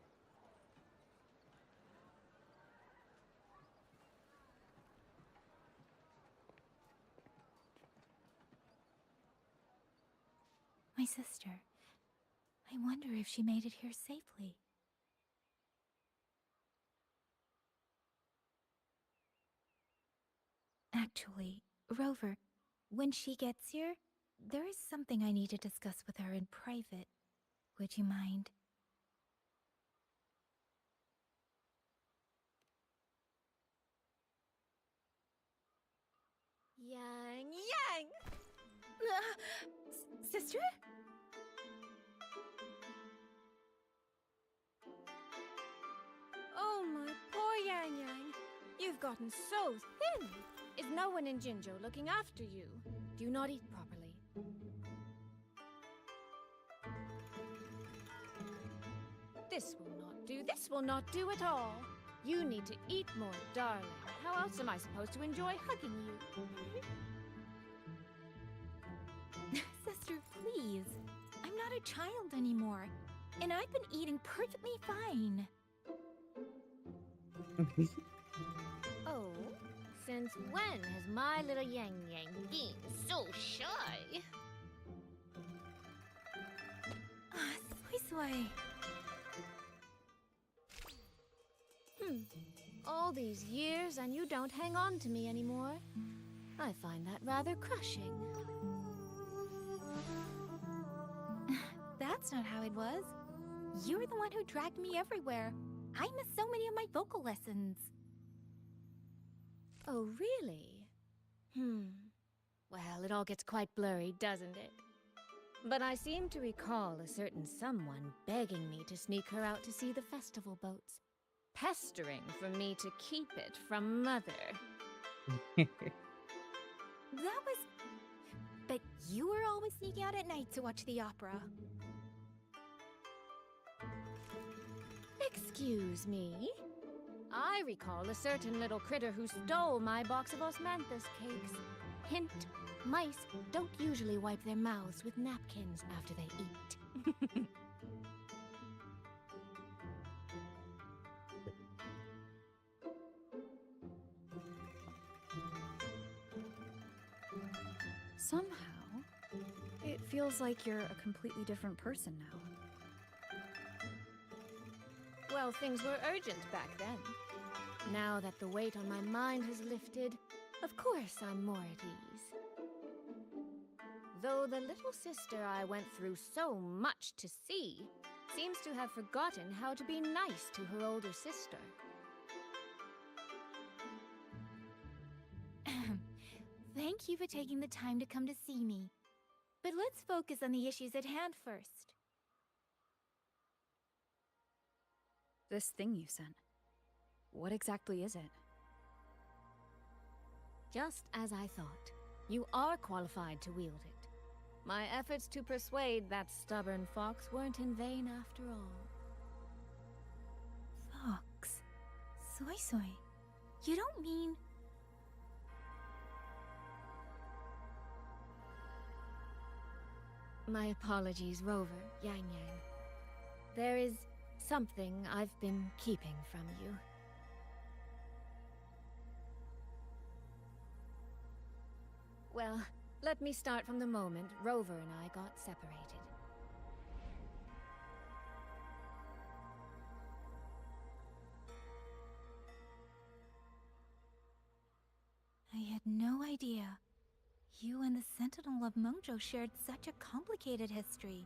My sister. I wonder if she made it here safely. Actually, Rover, when she gets here, there is something I need to discuss with her in private. Would you mind? Yang Yang! Sister? Oh, my poor Yang Yang. You've gotten so thin. Is no one in Jinzhou looking after you? Do you not eat properly? This will not do. This will not do at all. You need to eat more, darling. How else am I supposed to enjoy hugging you? Sister, please. I'm not a child anymore, and I've been eating perfectly fine. Oh, since when has my little Yang Yang been so shy? Soy. All these years and you don't hang on to me anymore. I find that rather crushing. That's not how it was. You were the one who dragged me everywhere. I missed so many of my vocal lessons. Oh, really? Well, it all gets quite blurry, doesn't it? But I seem to recall a certain someone begging me to sneak her out to see the festival boats. Pestering for me to keep it from Mother. That was... But you were always sneaking out at night to watch the opera. Excuse me? I recall a certain little critter who stole my box of osmanthus cakes. Hint, mice don't usually wipe their mouths with napkins after they eat. Somehow, it feels like you're a completely different person now. Well, things were urgent back then. Now that the weight on my mind has lifted, of course I'm more at ease. Though the little sister I went through so much to see seems to have forgotten how to be nice to her older sister. Thank you for taking the time to come to see me. But let's focus on the issues at hand first. This thing you sent. What exactly is it? Just as I thought. You are qualified to wield it. My efforts to persuade that stubborn fox weren't in vain after all. Fox? Soy. You don't mean... My apologies, Rover, Yang Yang. There is something I've been keeping from you. Well, let me start from the moment Rover and I got separated. I had no idea. You and the Sentinel of Mengzhou shared such a complicated history.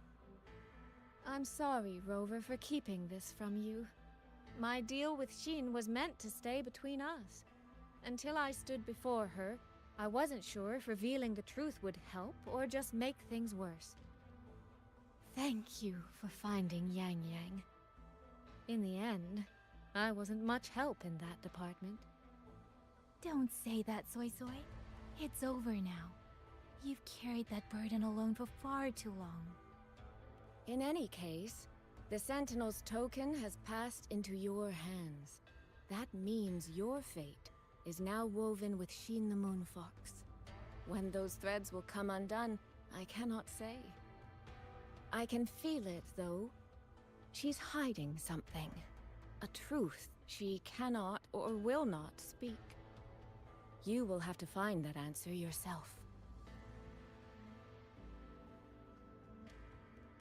I'm sorry, Rover, for keeping this from you. My deal with Xin was meant to stay between us. Until I stood before her, I wasn't sure if revealing the truth would help or just make things worse. Thank you for finding Yang Yang. In the end, I wasn't much help in that department. Don't say that, Soy. It's over now. You've carried that burden alone for far too long. In any case, the Sentinel's token has passed into your hands. That means your fate is now woven with Xin the Moon Fox. When those threads will come undone, I cannot say. I can feel it, though. She's hiding something. A truth she cannot or will not speak. You will have to find that answer yourself.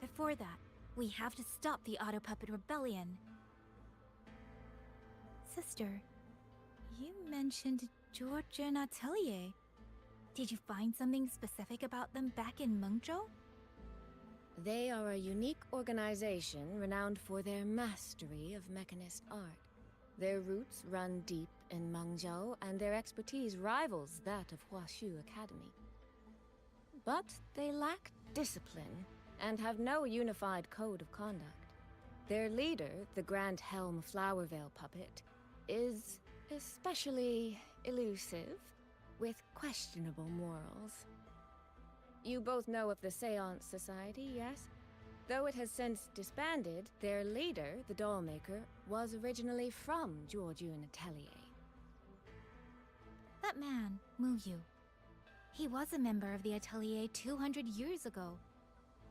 Before that, we have to stop the Auto Puppet Rebellion. Sister, you mentioned Georgian Atelier. Did you find something specific about them back in Mengzhou? They are a unique organization renowned for their mastery of mechanist art. Their roots run deep in Mengzhou, and their expertise rivals that of Huaxu Academy. But they lack discipline and have no unified code of conduct. Their leader, the Grand Helm Flowervale puppet, is especially elusive, with questionable morals. You both know of the Seance Society, yes? Though it has since disbanded, their leader, the Dollmaker, was originally from Jiujun Atelier. That man, Mu Yu. He was a member of the Atelier 200 years ago,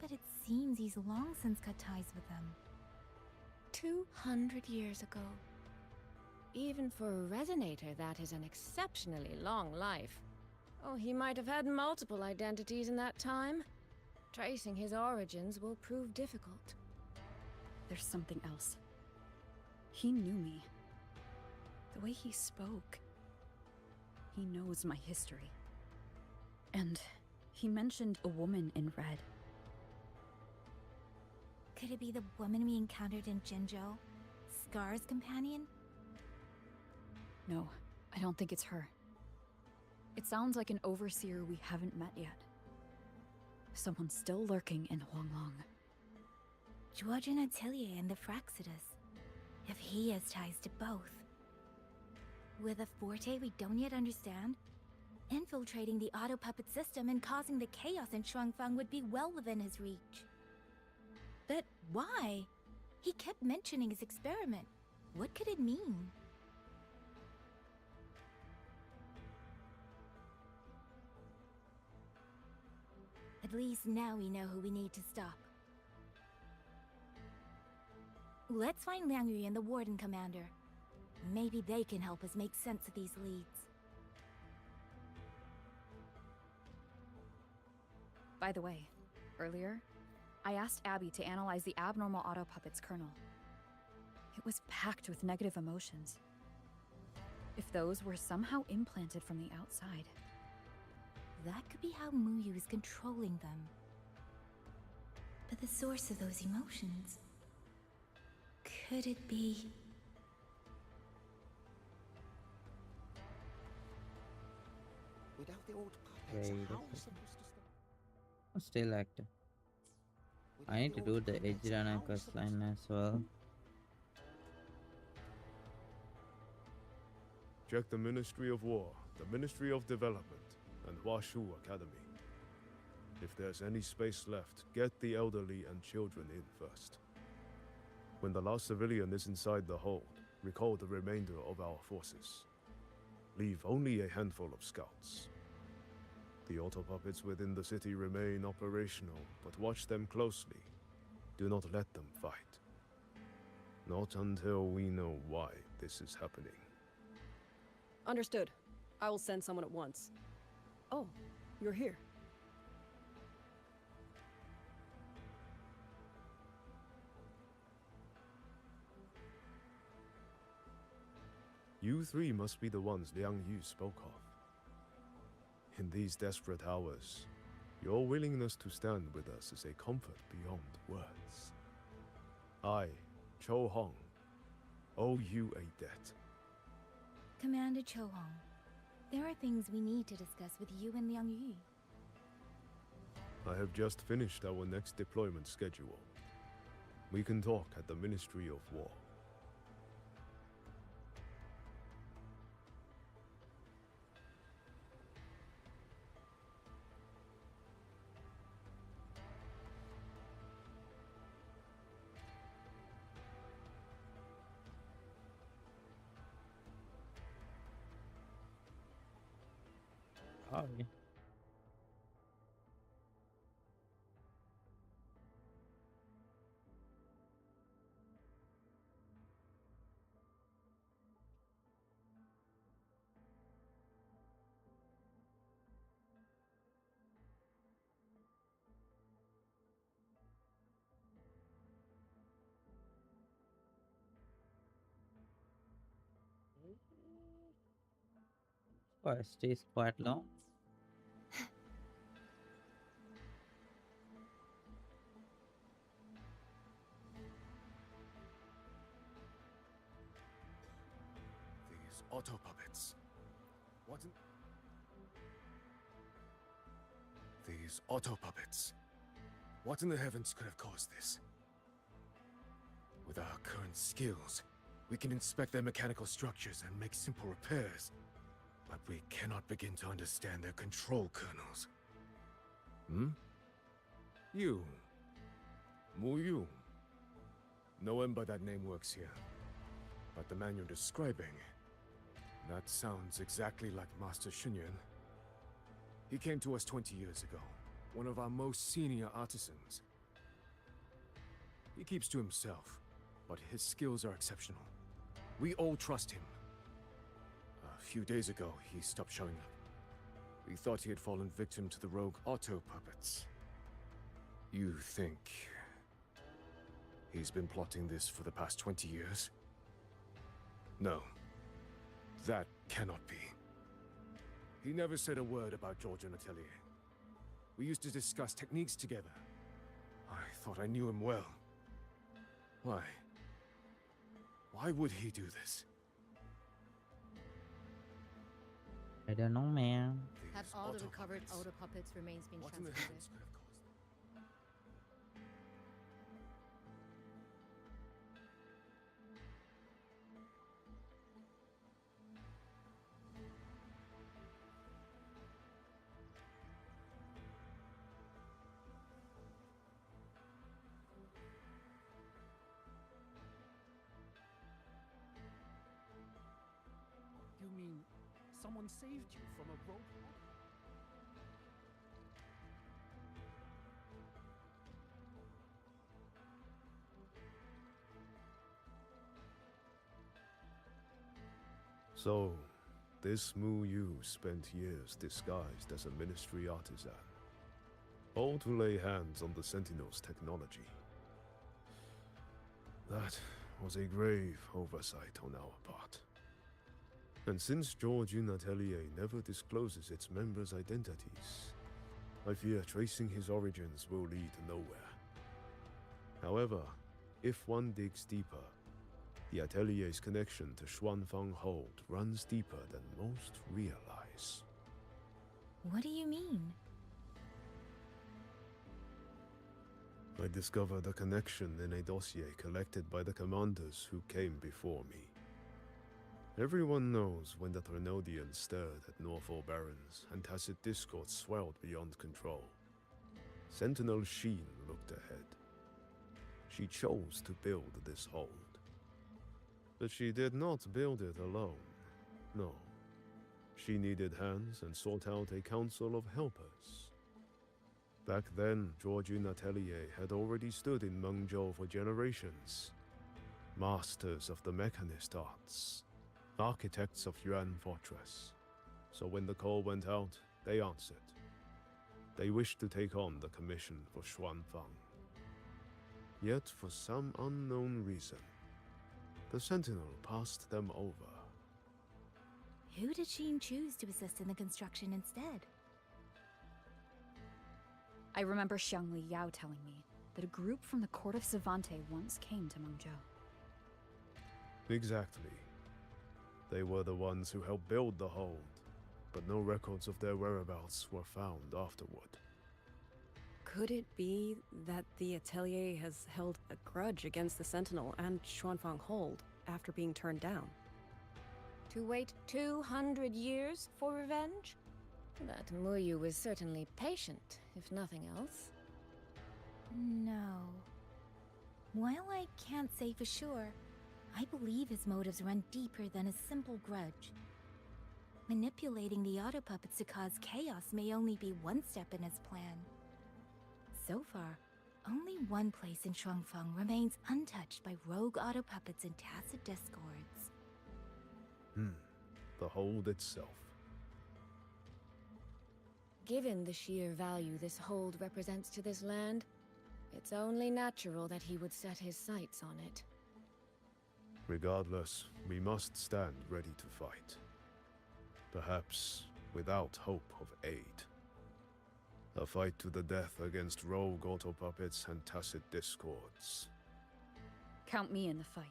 but it seems he's long since cut ties with them. 200 years ago. Even for a resonator, that is an exceptionally long life. Oh, he might have had multiple identities in that time. Tracing his origins will prove difficult. There's something else. He knew me. The way he spoke. He knows my history. And he mentioned a woman in red. Could it be the woman we encountered in Jinzhou? Scar's companion? No, I don't think it's her. It sounds like an overseer we haven't met yet. Someone still lurking in Huanglong. Georgian Atelier and the Fraxidus. If he has ties to both. With a forte we don't yet understand, infiltrating the auto puppet system and causing the chaos in Shuangfang would be well within his reach. But why? He kept mentioning his experiment. What could it mean? At least now we know who we need to stop. Let's find Liang Yu and the Warden Commander. Maybe they can help us make sense of these leads. By the way, earlier, I asked Abby to analyze the abnormal auto puppet's kernel. It was packed with negative emotions. If those were somehow implanted from the outside. That could be how Mu Yu is controlling them. But the source of those emotions... could it be... Without the old puppets, Wait a how second. are we supposed to stop? I'm still active. I need to do the Ejirana quest line as well. Check the Ministry of War, the Ministry of Development, and Huashu Academy. If there's any space left, get the elderly and children in first. When the last civilian is inside the hold, recall the remainder of our forces. Leave only a handful of scouts. The auto puppets within the city remain operational, but watch them closely. Do not let them fight. Not until we know why this is happening. Understood. I will send someone at once. Oh, you're here. You three must be the ones Liang Yu spoke of. In these desperate hours, your willingness to stand with us is a comfort beyond words. I, Cho Hong, owe you a debt. Commander Cho Hong, there are things we need to discuss with you and Liang Yu. I have just finished our next deployment schedule. We can talk at the Ministry of War. Oh, yeah. Quest is quite long. These auto puppets. What in... These auto puppets. What in the heavens could have caused this? With our current skills, we can inspect their mechanical structures and make simple repairs. But we cannot begin to understand their control kernels. Hmm? You. Mu Yu. No one by that name works here. But the man you're describing... that sounds exactly like Master Xunyan. He came to us 20 years ago. One of our most senior artisans. He keeps to himself, but his skills are exceptional. We all trust him. A few days ago, he stopped showing up. We thought he had fallen victim to the rogue auto puppets. You think... he's been plotting this for the past 20 years? No. That cannot be. He never said a word about Georgian Atelier. We used to discuss techniques together. I thought I knew him well. Why? Why would he do this? I don't know, man. Have all the recovered auto puppets remains been What in the transported? heavens could have caused them? You mean someone saved you from a rogue? So, this Mu Yu spent years disguised as a ministry artisan, all to lay hands on the Sentinel's technology. That was a grave oversight on our part. And since Georgian Atelier never discloses its members' identities, I fear tracing his origins will lead nowhere. However, if one digs deeper, the Atelier's connection to Xuanfang Hold runs deeper than most realize. What do you mean? I discovered a connection in a dossier collected by the commanders who came before me. Everyone knows when the Trinodians stirred at Norfolk Barrens and tacit discord swelled beyond control. Sentinel Sheen looked ahead. She chose to build this hold. But she did not build it alone. No. She needed hands and sought out a council of helpers. Back then, Georgian Atelier had already stood in Mengzhou for generations. Masters of the mechanist arts. Architects of Yuan Fortress. So when the call went out, they answered. They wished to take on the commission for Xuanfang. Yet, for some unknown reason, the Sentinel passed them over. Who did Sheen choose to assist in the construction instead? I remember Xiangli Yao telling me that a group from the court of Savante once came to Mengzhou. Exactly. They were the ones who helped build the hold, but no records of their whereabouts were found afterward. Could it be that the Atelier has held a grudge against the Sentinel and Xuanfang Hold after being turned down? To wait 200 years for revenge? That Mu Yu was certainly patient, if nothing else. No. While I can't say for sure, I believe his motives run deeper than a simple grudge. Manipulating the auto puppets to cause chaos may only be one step in his plan. So far, only one place in Shuangfeng remains untouched by rogue auto puppets and tacit discords. The hold itself. Given the sheer value this hold represents to this land, it's only natural that he would set his sights on it. Regardless, we must stand ready to fight. perhaps without hope of aid. A fight to the death against rogue auto puppets and tacit discords. Count me in the fight.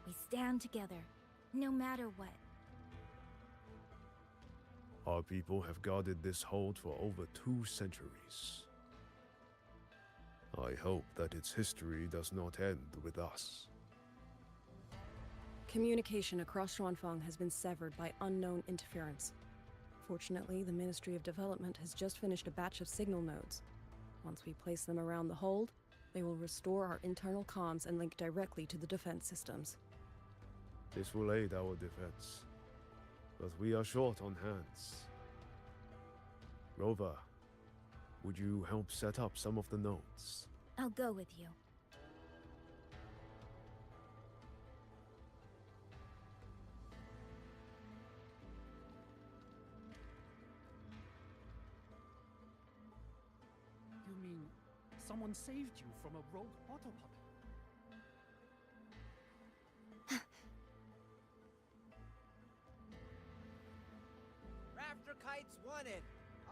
We stand together, no matter what. Our people have guarded this hold for over 2 centuries. I hope that its history does not end with us. Communication across Xuanfang has been severed by unknown interference. Fortunately, the Ministry of Development has just finished a batch of signal nodes. Once we place them around the hold, they will restore our internal comms and link directly to the defense systems. This will aid our defense, but we are short on hands. Rover, would you help set up some of the nodes? I'll go with you. You mean someone saved you from a rogue auto puppet? Rafter kites wanted.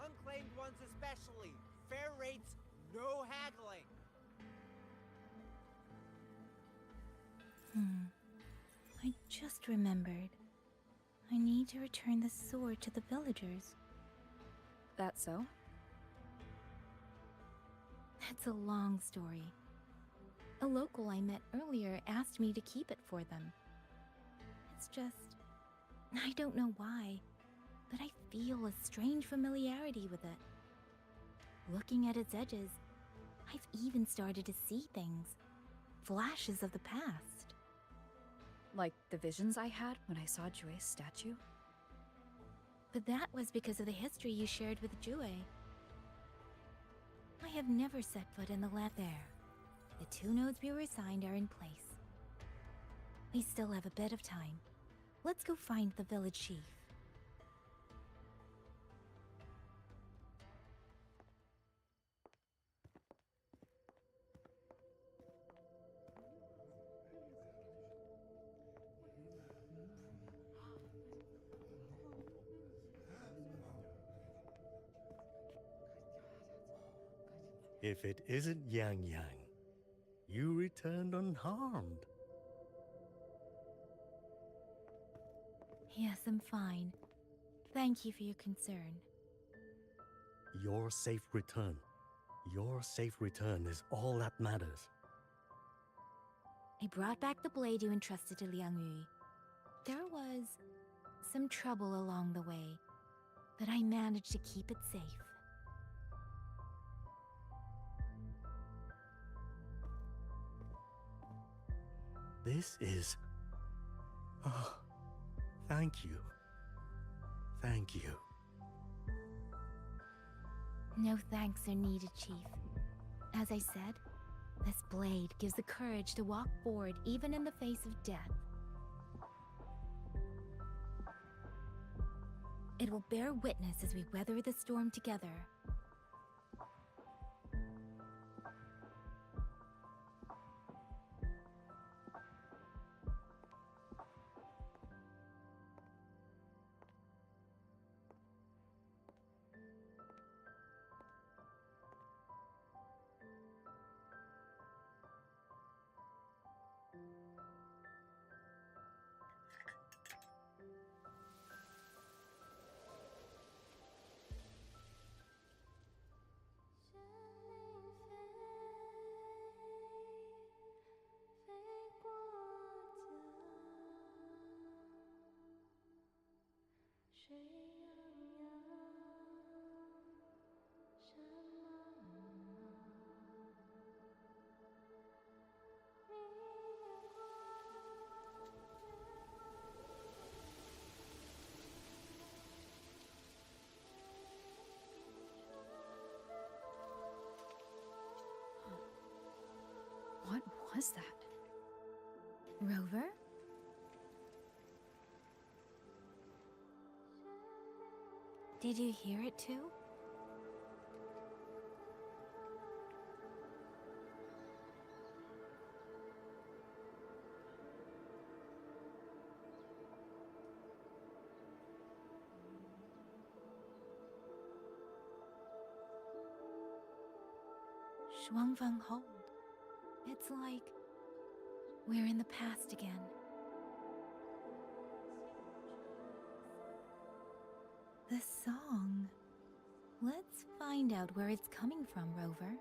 Unclaimed ones especially. Fair rates, no haggling. I just remembered. I need to return the sword to the villagers. That so? That's a long story. A local I met earlier asked me to keep it for them. It's just... I don't know why, but I feel a strange familiarity with it. Looking at its edges, I've even started to see things. Flashes of the past. Like the visions I had when I saw Jue's statue? But that was because of the history you shared with Jue. I have never set foot in the land there. The 2 nodes we were assigned are in place. We still have a bit of time. Let's go find the village chief. If it isn't Yang Yang, you returned unharmed. Yes, I'm fine. Thank you for your concern. Your safe return. Your safe return is all that matters. I brought back the blade you entrusted to Liang Yu. There was some trouble along the way, but I managed to keep it safe. This is... Oh, thank you. Thank you. No thanks are needed, Chief. As I said, this blade gives the courage to walk forward even in the face of death. It will bear witness as we weather the storm together. What was that? Rover? Did you hear it too? Shuangfeng hold. It's like we're in the past again. The song. Let's find out where it's coming from, Rover.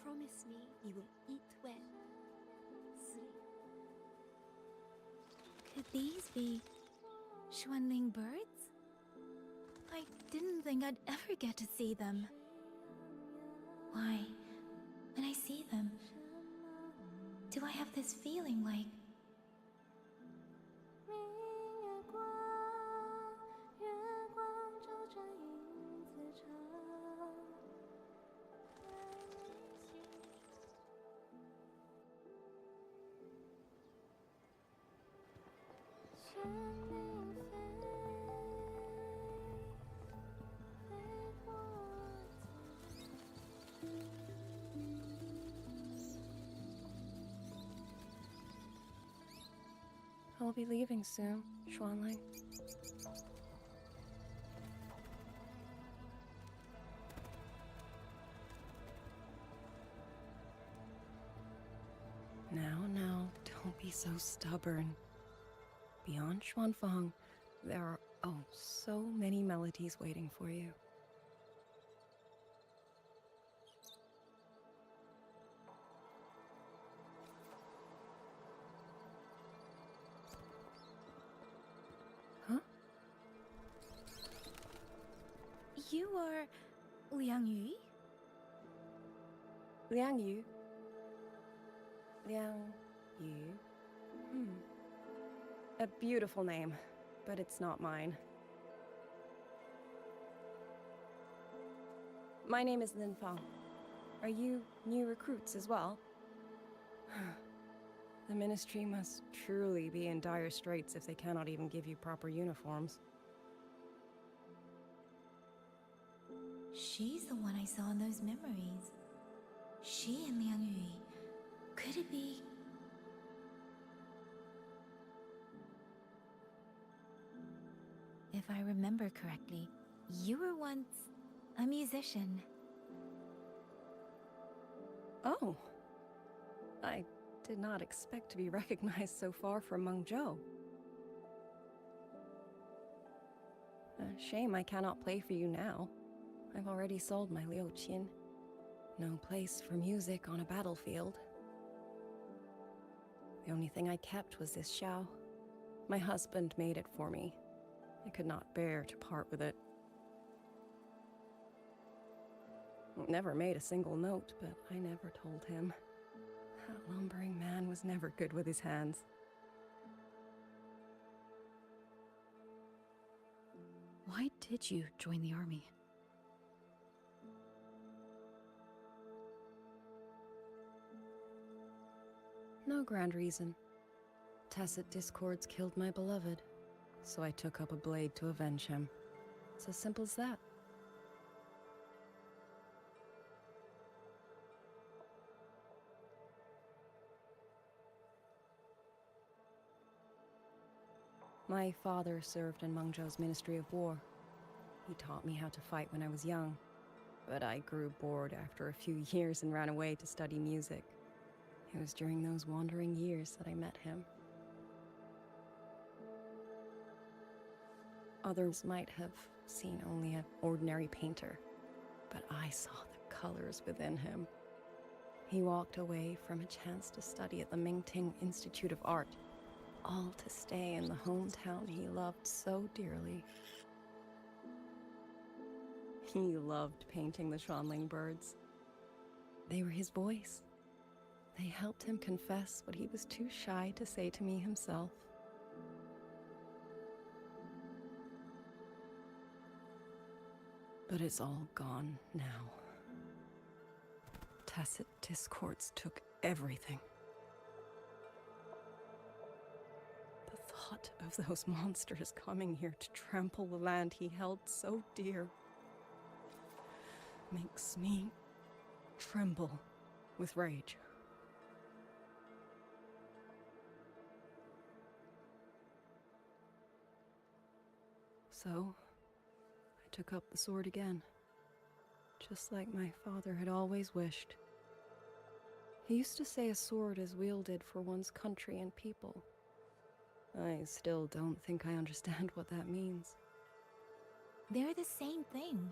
Promise me you will eat well. Sleep. Could these be Xuanling birds? I didn't think I'd ever get to see them. Why, when I see them, do I have this feeling like I'll be leaving soon, Xuanling. Now, don't be so stubborn. Beyond Xuanfang, there are, so many melodies waiting for you. Huh? You are Liang Yu? Liang Yu? Liang Yu? A beautiful name, but it's not mine. My name is Lin Fang. Are you new recruits as well? The Ministry must truly be in dire straits if they cannot even give you proper uniforms. she's the one I saw in those memories? She and Liang Yu. Could it be? If I remember correctly, you were once a musician. Oh. I did not expect to be recognized so far from Mengzhou. A shame I cannot play for you now. I've already sold my Liuqin. No place for music on a battlefield. The only thing I kept was this xiao. My husband made it for me. I could not bear to part with it. Never made a single note, but I never told him. That lumbering man was never good with his hands. Why did you join the army? No grand reason. Tacit discords killed my beloved, so I took up a blade to avenge him. It's as simple as that. My father served in Mengzhou's Ministry of War. He taught me how to fight when I was young, but I grew bored after a few years and ran away to study music. It was during those wandering years that I met him. Others might have seen only an ordinary painter, but I saw the colors within him. He walked away from a chance to study at the Mingting Institute of Art, all to stay in the hometown he loved so dearly. He loved painting the Xuanling birds. They were his voice. They helped him confess what he was too shy to say to me himself. But it's all gone now. Tacit discords took everything. The thought of those monsters coming here to trample the land he held so dear makes me tremble with rage. So, I took up the sword again, just like my father had always wished. He used to say a sword is wielded for one's country and people. I still don't think I understand what that means. They're the same thing.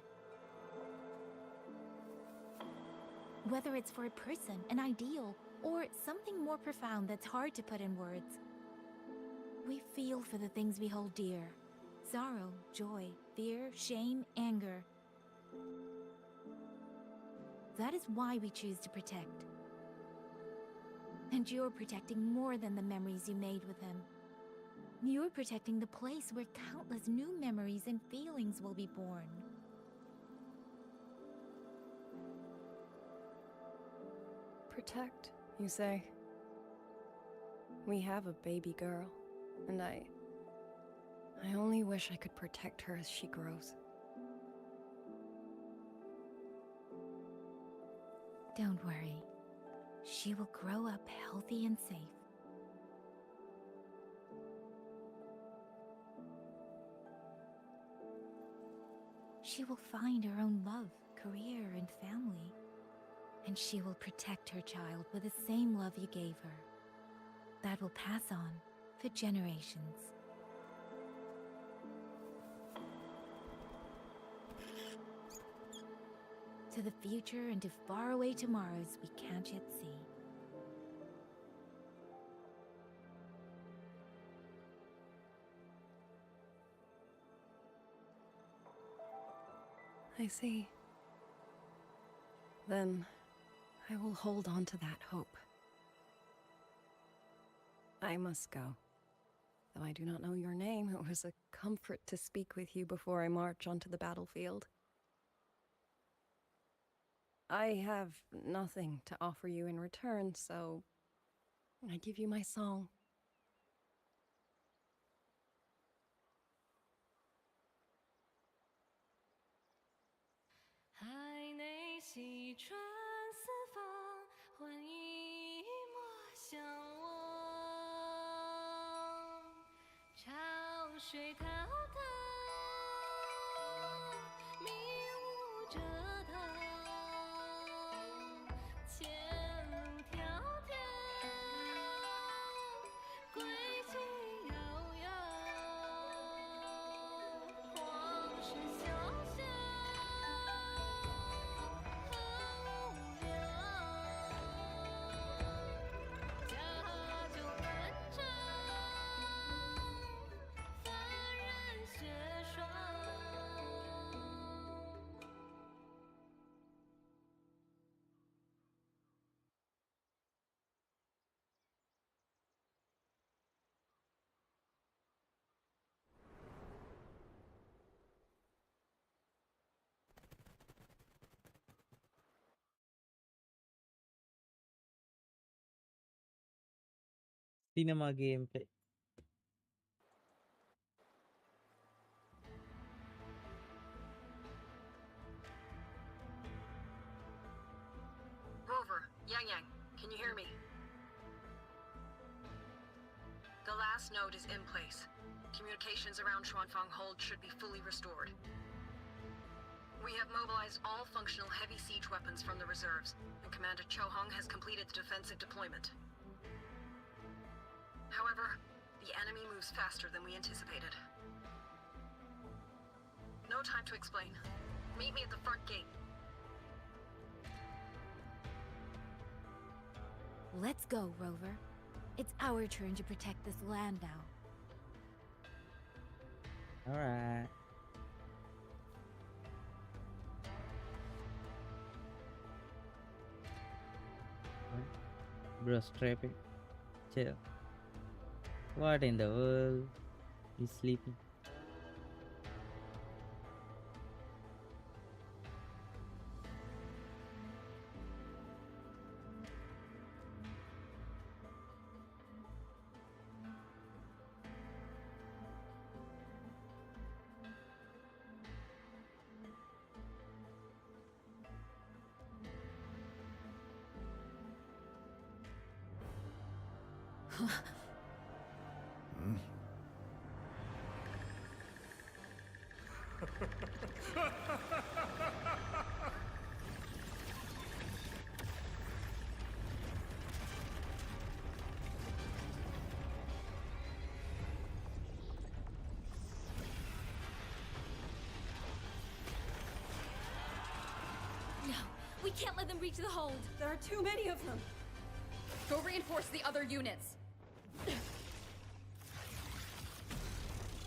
Whether it's for a person, an ideal, or something more profound that's hard to put in words. We feel for the things we hold dear. Sorrow, joy, fear, shame, anger. That is why we choose to protect. And you're protecting more than the memories you made with him. You're protecting the place where countless new memories and feelings will be born. Protect, you say? We have a baby girl, and I only wish I could protect her as she grows. Don't worry. She will grow up healthy and safe. She will find her own love, career, and family. And she will protect her child with the same love you gave her. That will pass on for generations. To the future and to faraway tomorrows we can't yet see. I see. Then I will hold on to that hope. I must go. Though I do not know your name, it was a comfort to speak with you before I march onto the battlefield. I have nothing to offer you in return, so I give you my song. Cinema gameplay. Rover, Yang Yang, can you hear me? The last node is in place. Communications around Xuanfang Hold should be fully restored. We have mobilized all functional heavy siege weapons from the reserves, and Commander Cho Hong has completed the defensive deployment. However, the enemy moves faster than we anticipated. No time to explain. Meet me at the front gate. Let's go, Rover. It's our turn to protect this land now. Alright. Bro, strapping. Chill. What in the world? He's sleeping. No, we can't let them reach the hold. There are too many of them. Go reinforce the other units.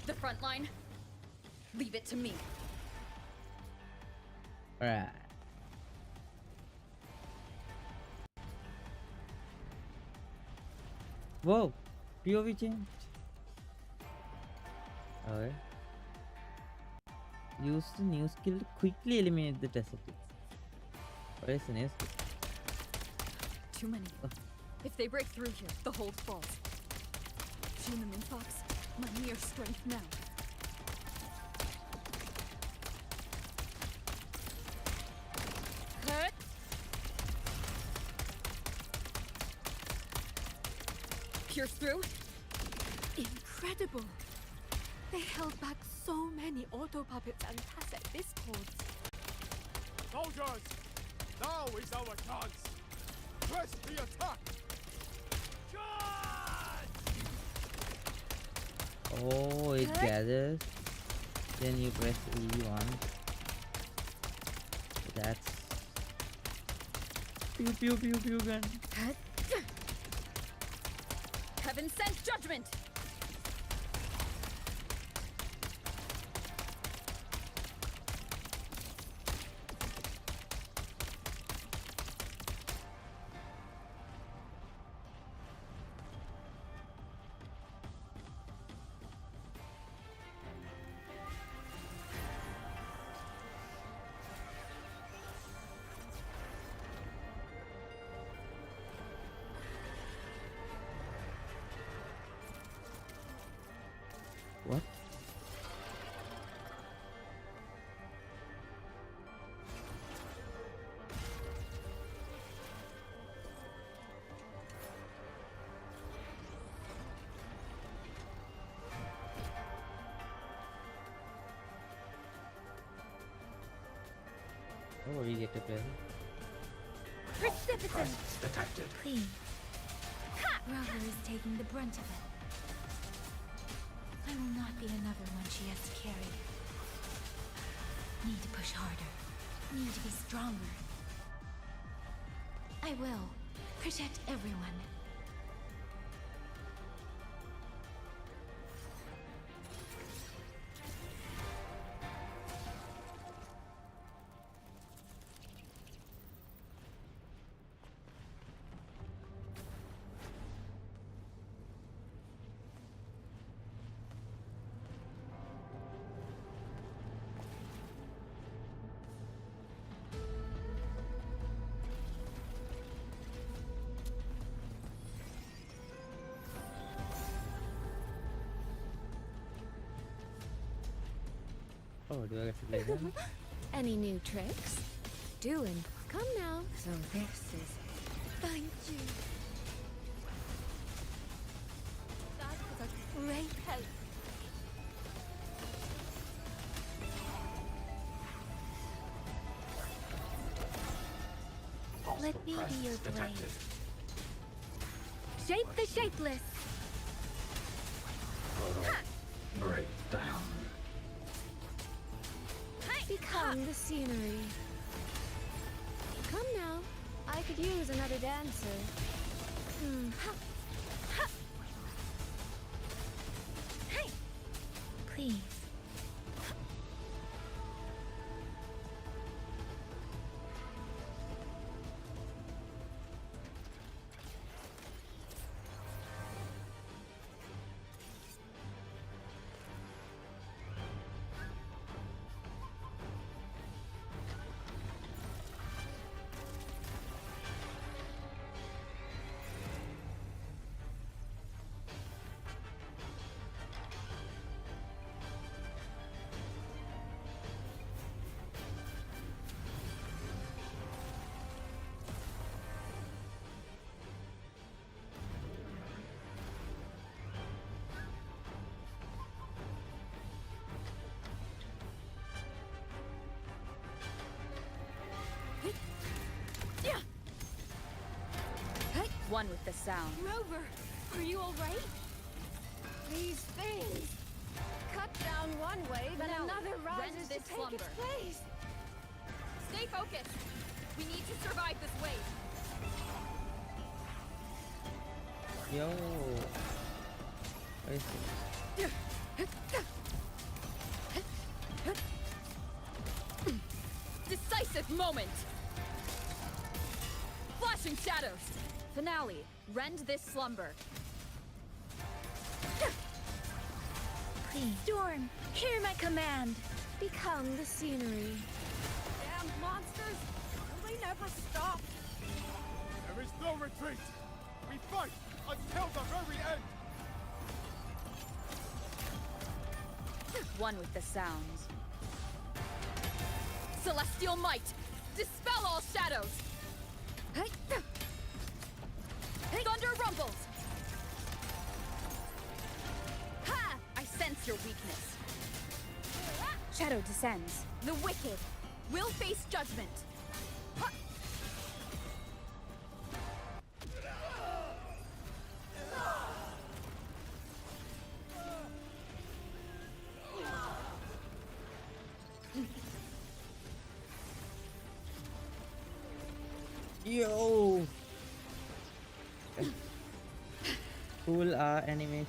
The front line, leave it to me. Alright. Whoa! POV changed. Okay. Use the new skill to quickly eliminate the desert. What is the new skill? Too many. If they break through here, the hold falls. Tune them in, Fox. My mere strength now. Cut. Pierce through. Incredible! They held back so many auto puppets and tacit discords. Soldiers! Now is our chance! Press the attack! Oh, it gathers. Then you press E1. That's pew pew pew pew gun. Heaven sent judgment! What? Oh, we get to play. Precipitous! detected. Clean. Rover is taking the brunt of it. I will not be another one she has to carry. Need to push harder. Need to be stronger. I will. Protect everyone. Oh, do I get to play them? Any new tricks? Doing. Come now. So this is. Thank you. That was a great help. Let me be your blade. Shape the shapeless. Break down. Become the scenery. Come now. I could use another dancer. Hey! Please. One with the sound. Rover, are you alright? These things cut down one wave and Now, another rend rises to this take slumber. its place. Stay focused. We need to survive this wave. Yo. What is this? Decisive moment! Flashing shadows! Finale, rend this slumber. Please, Storm, hear my command. Become the scenery. Damn monsters! Will they never stop? There is no retreat! We fight until the very end! One with the sounds. Celestial might! Dispel all shadows! Thunder rumbles! Ha! I sense your weakness. Shadow descends. The wicked will face judgment. Ha! Yo. Cool animation.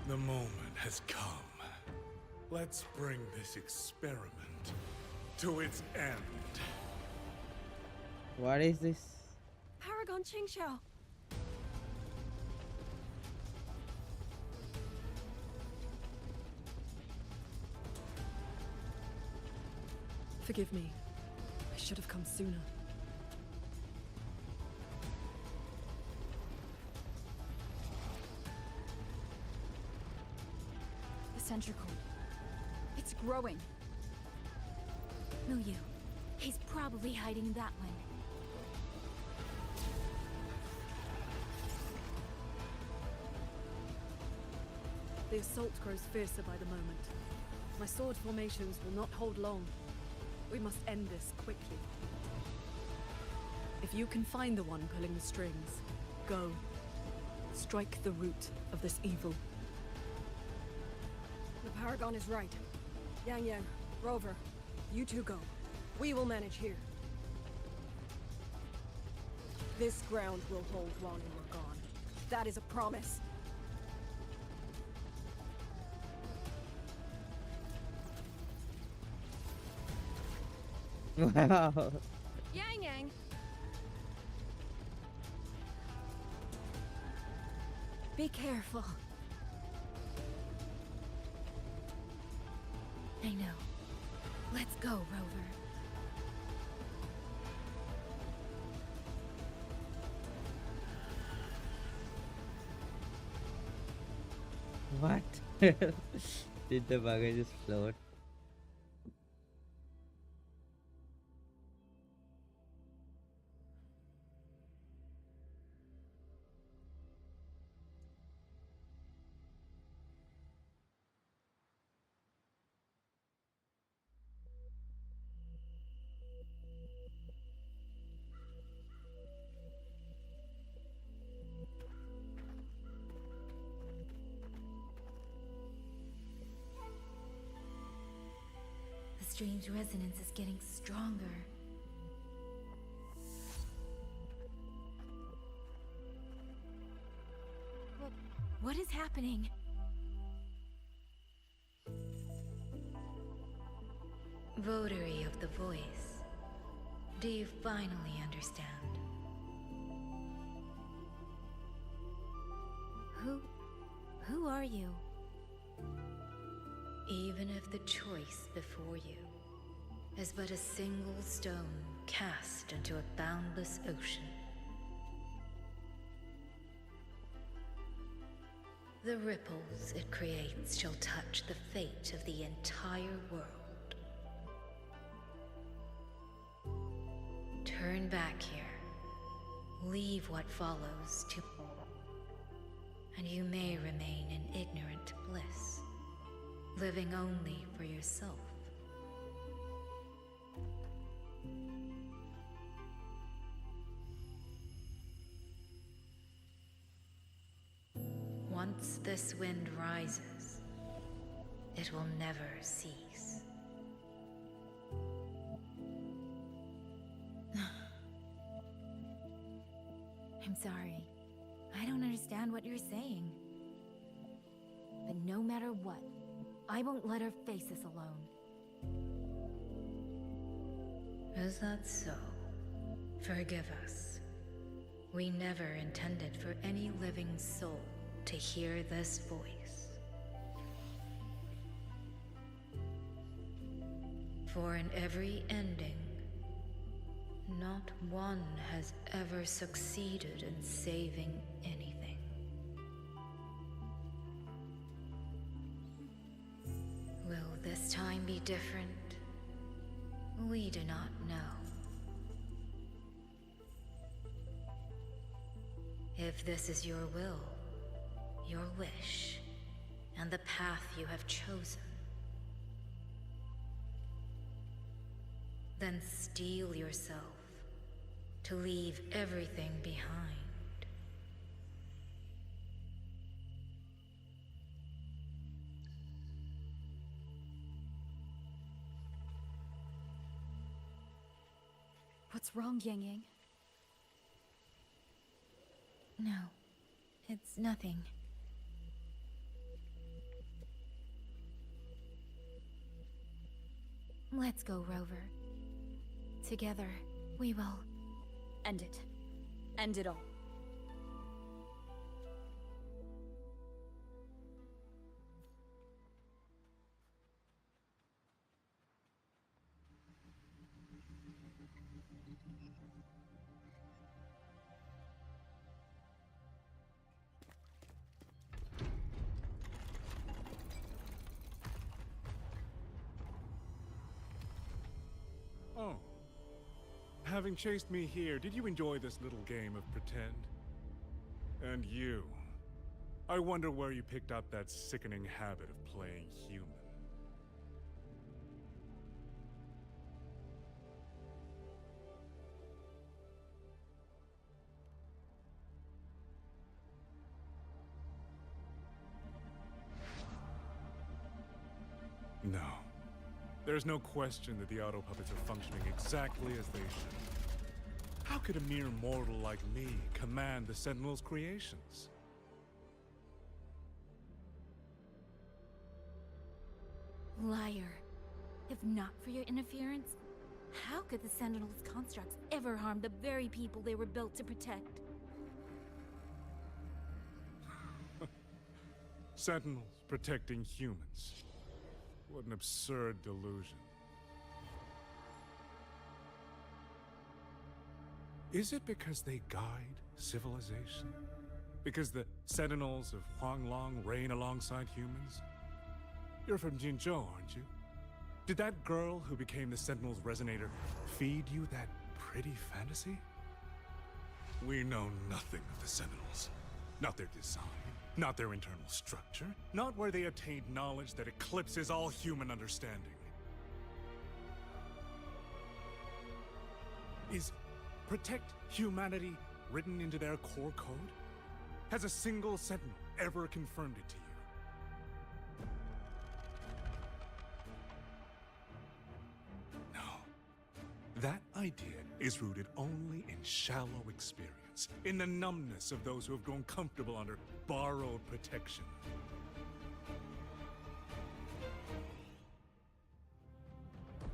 The moment has come. Let's bring this experiment to its end. What is this? Paragon Qingxiao. Forgive me. I should have come sooner. The centricle. It's growing. Muyu, he's probably hiding that one. The assault grows fiercer by the moment. My sword formations will not hold long. We must end this quickly. If you can find the one pulling the strings, go. Strike the root of this evil. The Paragon is right. Yang Yang, Rover, you two go. We will manage here. This ground will hold while you are gone. That is a promise. Wow. Yang Yang. Be careful. I know. Let's go, Rover. What? Did the bugger just float? The strange resonance is getting stronger. What is happening? Votary of the Voice. Do you finally understand? Who are you? Even if the choice before you is but a single stone cast into a boundless ocean. The ripples it creates shall touch the fate of the entire world. Turn back here. Leave what follows to... and you may remain in ignorant bliss, living only for yourself. Once this wind rises, it will never cease. I'm sorry. I don't understand what you're saying. But no matter what, I won't let her face this alone. Is that so? Forgive us. We never intended for any living soul to hear this voice. For in every ending, not one has ever succeeded in saving anything. Will this time be different? We do not know. If this is your will, your wish, and the path you have chosen, then steel yourself to leave everything behind. What's wrong, Yang Yang? No, it's nothing. Let's go, Rover. Together, we will... End it. End it all. Oh. Having chased me here, did you enjoy this little game of pretend? And you. I wonder where you picked up that sickening habit of playing human. No. There's no question that the auto puppets are functioning exactly as they should. How could a mere mortal like me command the Sentinel's creations? Liar. If not for your interference, how could the Sentinel's constructs ever harm the very people they were built to protect? Sentinels protecting humans. What an absurd delusion. Is it because they guide civilization? Because the Sentinels of Huanglong reign alongside humans? You're from Jinzhou, aren't you? Did that girl who became the Sentinel's resonator feed you that pretty fantasy? We know nothing of the Sentinels. Not their design, not their internal structure, not where they attained knowledge that eclipses all human understanding. Is protect humanity written into their core code? Has a single Sentinel ever confirmed it to you? That idea is rooted only in shallow experience, in the numbness of those who have grown comfortable under borrowed protection.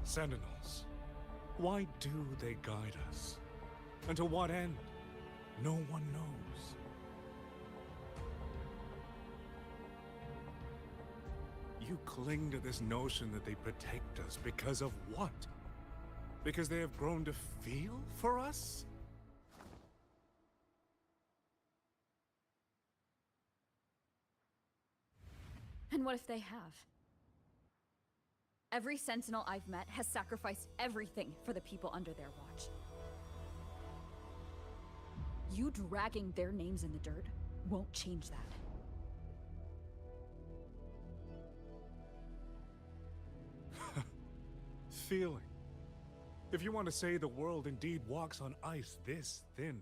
Sentinels, why do they guide us? And to what end? No one knows. You cling to this notion that they protect us because of what? Because they have grown to feel for us? And what if they have? Every Sentinel I've met has sacrificed everything for the people under their watch. You dragging their names in the dirt won't change that. Feeling. If you want to say the world indeed walks on ice this thin.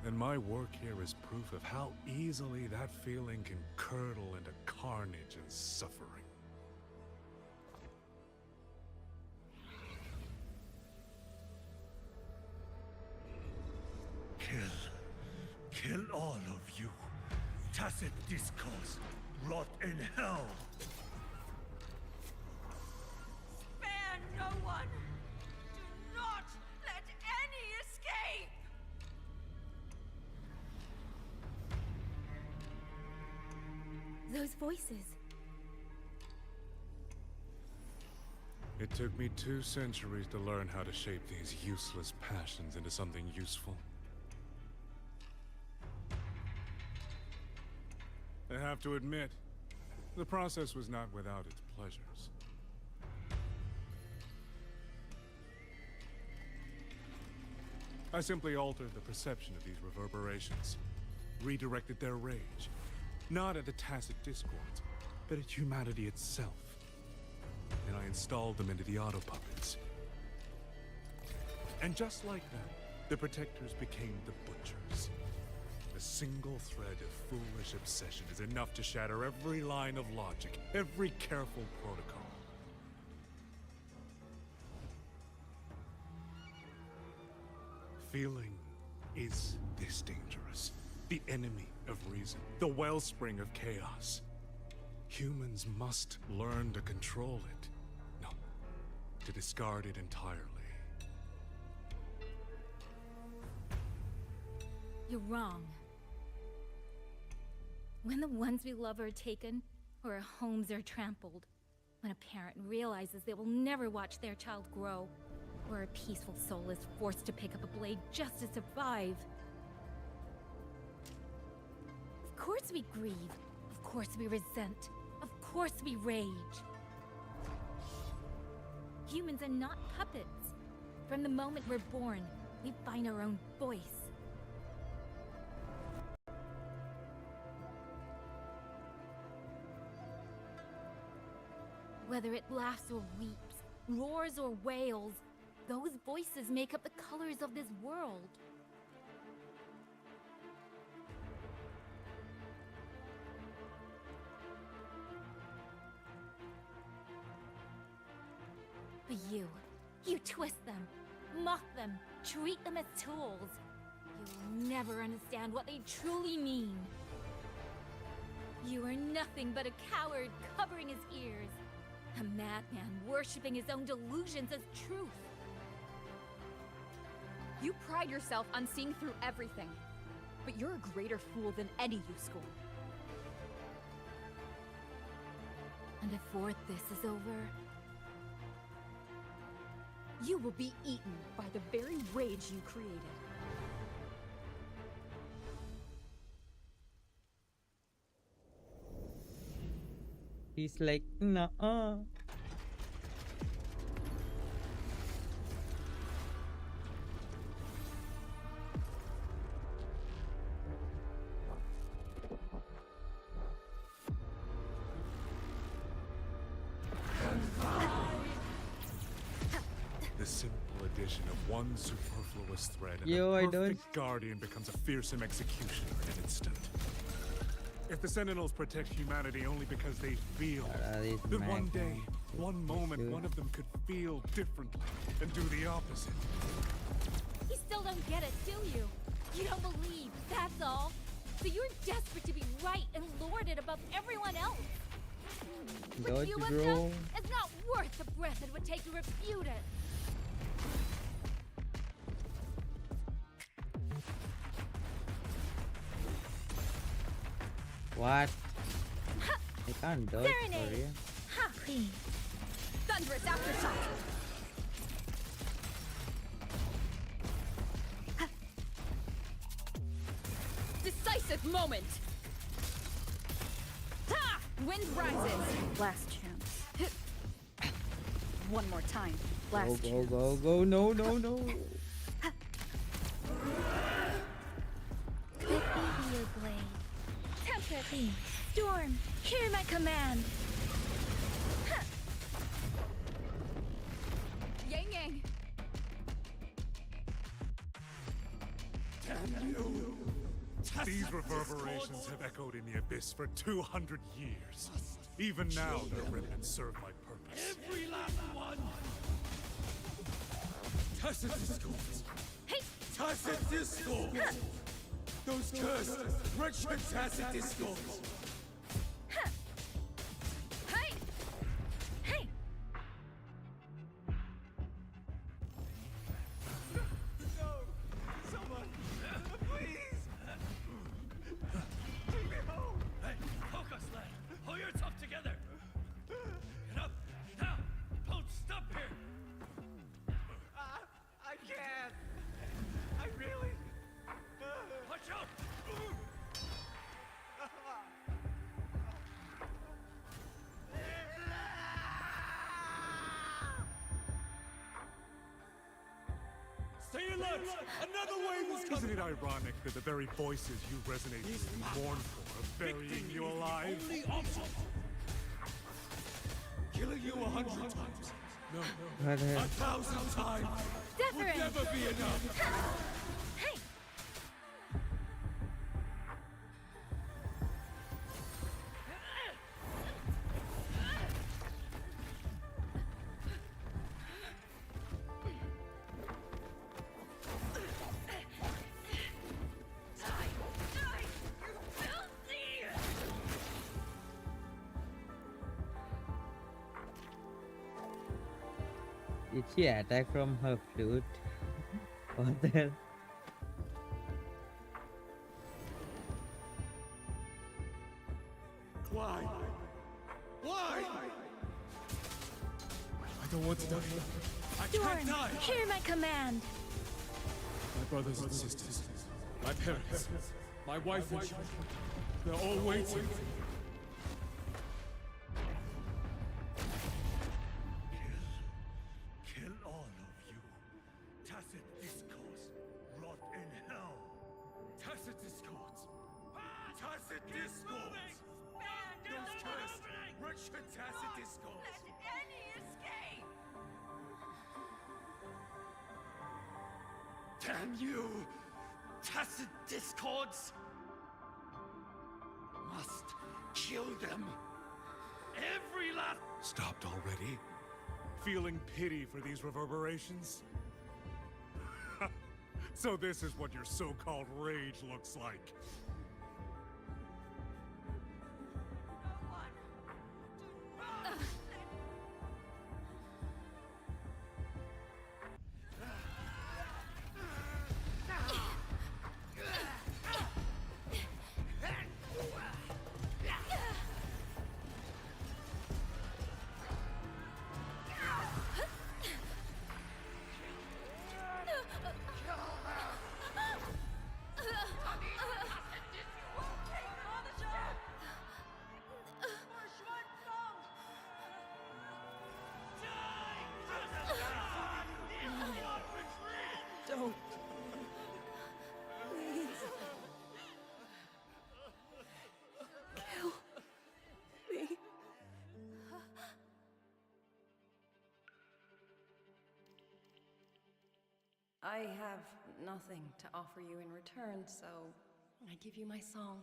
And my work here is proof of how easily that feeling can curdle into carnage and suffering. Kill all of you. Tacit discourse, rot in hell. Spare no one! Do not let any escape! Those voices. It took me 2 centuries to learn how to shape these useless passions into something useful. I have to admit, the process was not without its pleasures. I simply altered the perception of these reverberations, redirected their rage, not at the tacit discords, but at humanity itself. And I installed them into the auto-puppets. And just like that, the protectors became the butchers. A single thread of foolish obsession is enough to shatter every line of logic, every careful protocol. Feeling is this dangerous. The enemy of reason, the wellspring of chaos. Humans must learn to control it. No, to discard it entirely. You're wrong. When the ones we love are taken, or our homes are trampled, when a parent realizes they will never watch their child grow, or a peaceful soul is forced to pick up a blade just to survive. Of course we grieve. Of course we resent. Of course we rage. Humans are not puppets. From the moment we're born, we find our own voice. Whether it laughs or weeps, roars or wails, those voices make up the colors of this world. But you twist them, mock them, treat them as tools. You'll never understand what they truly mean. You are nothing but a coward covering his ears. A madman worshipping his own delusions as truth. You pride yourself on seeing through everything, but you're a greater fool than any U-School. And before this is over, you will be eaten by the very rage you created. He's like, nah. The simple addition of one superfluous thread and Yo, the perfect guardian becomes a fearsome executioner in an instant. If the Sentinels protect humanity only because they feel, then one day, one moment, one of them could feel differently and do the opposite. you still don't get it, do you? You don't believe, that's all. So you're desperate to be right and lorded above everyone else. But you wisdom is not worth the breath it would take to refute it. What? I can't do it for Serenade. you. Ha! Please. Thunderous aftershock! Decisive moment! Ha! Wind rises! Last chance. One more time. Last Go, chance. go, go. No, no, no. Could be your blade. Tempest. Please. Storm. Hear my command. Yang Yang! Damn you! These reverberations have echoed in the abyss for 200 years. Even now, their remnants serve my purpose. Every last one! Tacit discords! Hey! Tacit discords! Those cursed, wretched tacit discords! Hey! Hey! Someone, please! Take me home! Hey, focus, lad! Pull yourself together! Get up! Now! Don't stop here! I can't! I really... Watch out! Stay alert! Another wave is Isn't coming! it ironic that the very voices you resonate with and mourn for are burying you alive? Only option! Killing you 100 times. No, What the- 1,000 times would Zephyrin. never be enough! Hey! Did she attack from her flute? What the hell? Why? Why? I don't want to die. I Storm. can't die! Hear my command. My brothers and sisters, my parents, my wife and children, they're all waiting. Kill all of you. Tacit discourse, rot in hell. Tacit discords! Tacit discords! Those cursed, wretched tacit discords! Damn you! Tacit discords! Must kill them! Every last... Stopped already? Feeling pity for these reverberations? So this is what your so-called rage looks like. Don't. Please. Kill me. I have nothing to offer you in return, so I give you my song.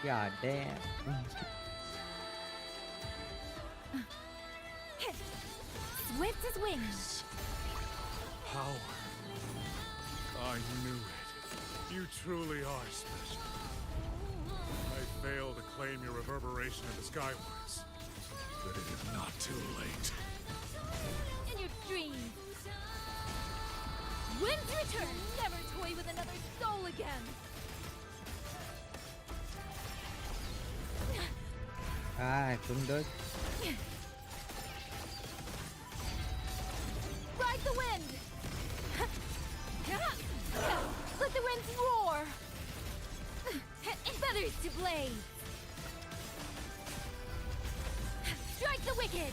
God damn. Swift as wings. Power. I knew it. You truly are special. I failed to claim your reverberation in the skywards, but it is not too late. In your dreams. Wind's return. Never toy with another soul again. Ah, couldn't do it. Ride the wind! Let the winds roar! Feathers to blade! Strike the wicked!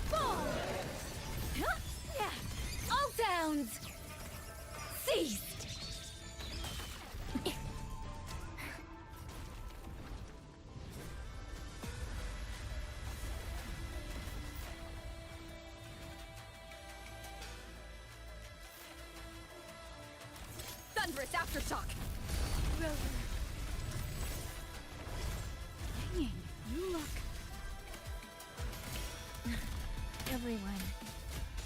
Fall! All sounds! Ceased! Thunderous aftershock! Rover. Hanging. You look... Everyone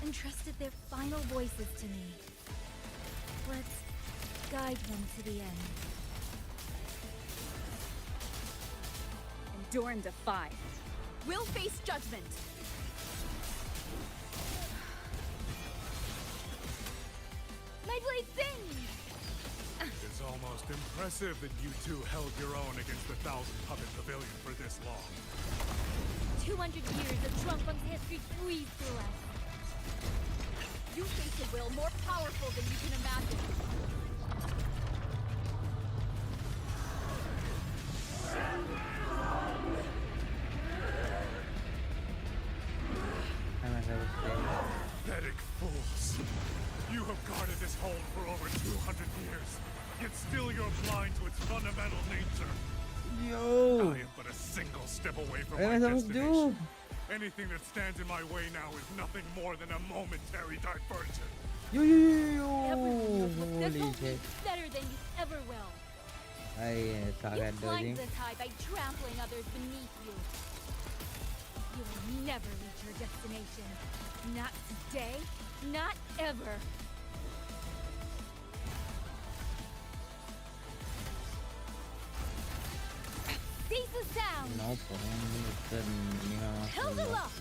entrusted their final voices to me. Let's guide them to the end. Endure and defy. We'll face judgment. My blade sings! It's almost impressive that you two held your own against the 1,000-puppet pavilion for this long. 200 years of Shuangfeng's history breathes through us. You face a will more powerful than you can imagine. Pathetic fools. You have guarded this home for over 200 years, yet still you're blind to its fundamental nature. Yo! I am but a single step away from What am my I supposed to do? destination. Anything that stands in my way now is nothing more than a momentary diversion. Yo! Everyone Holy will shit. be better than you ever will. I suck You at climbed dodging. this high by trampling others beneath you. You will never reach your destination. Not today, not ever. Cease the sound! No problem. Held aloft!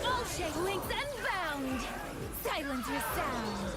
All shake links unbound! Silence resounds!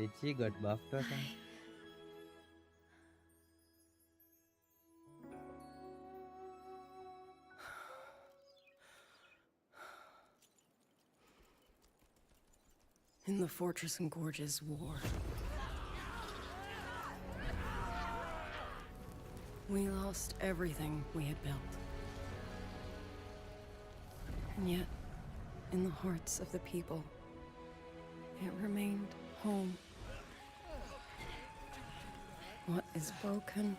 Did she got buffed or something? In the Fortress and Gorges War, we lost everything we had built. And yet, in the hearts of the people, it remained home. What is broken,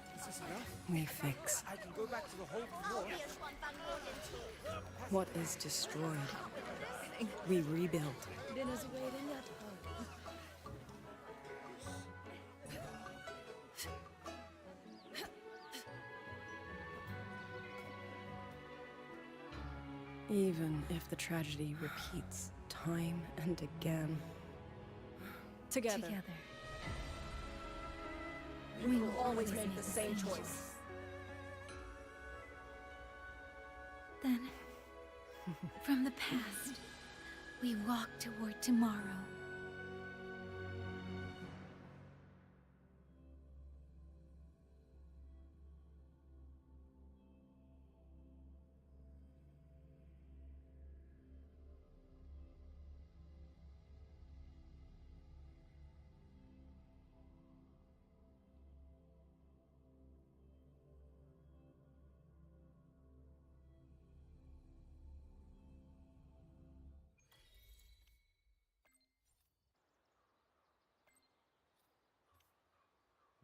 we fix. I can go back to the whole floor. What is destroyed, we rebuild. Dinner's waiting at home. Even if the tragedy repeats time and again. Together. We will always make the same choice. Then, from the past, we walk toward tomorrow.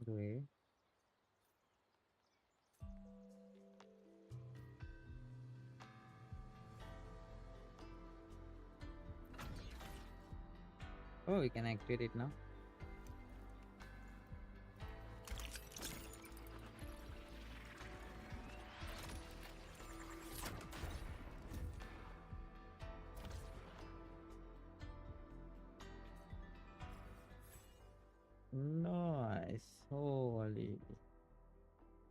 Wait. Oh, we can activate it now. Nice. Holy.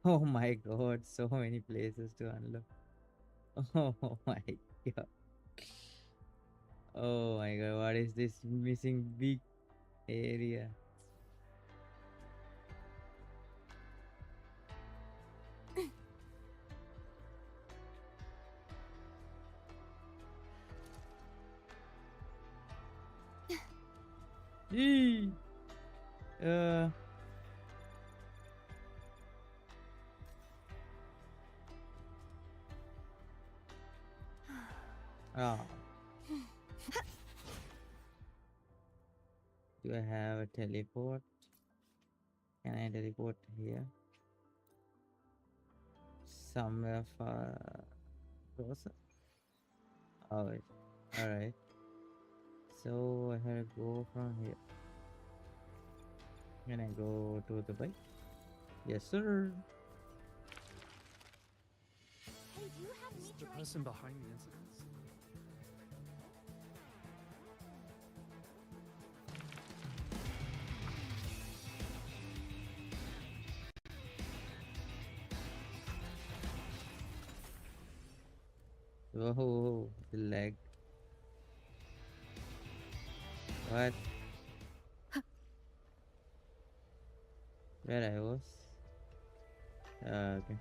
Oh my god, so many places to unlock. Oh my god. Oh my god, what is this missing big area? Eee. Oh. Do I have a teleport? Can I teleport here? Somewhere far closer? Oh, wait. Alright. So I have to go from here. Can I go to the bike? Yes, sir. Hey, do you have Is the person behind the incidents? Whoa, the leg. What? Where I was? Okay.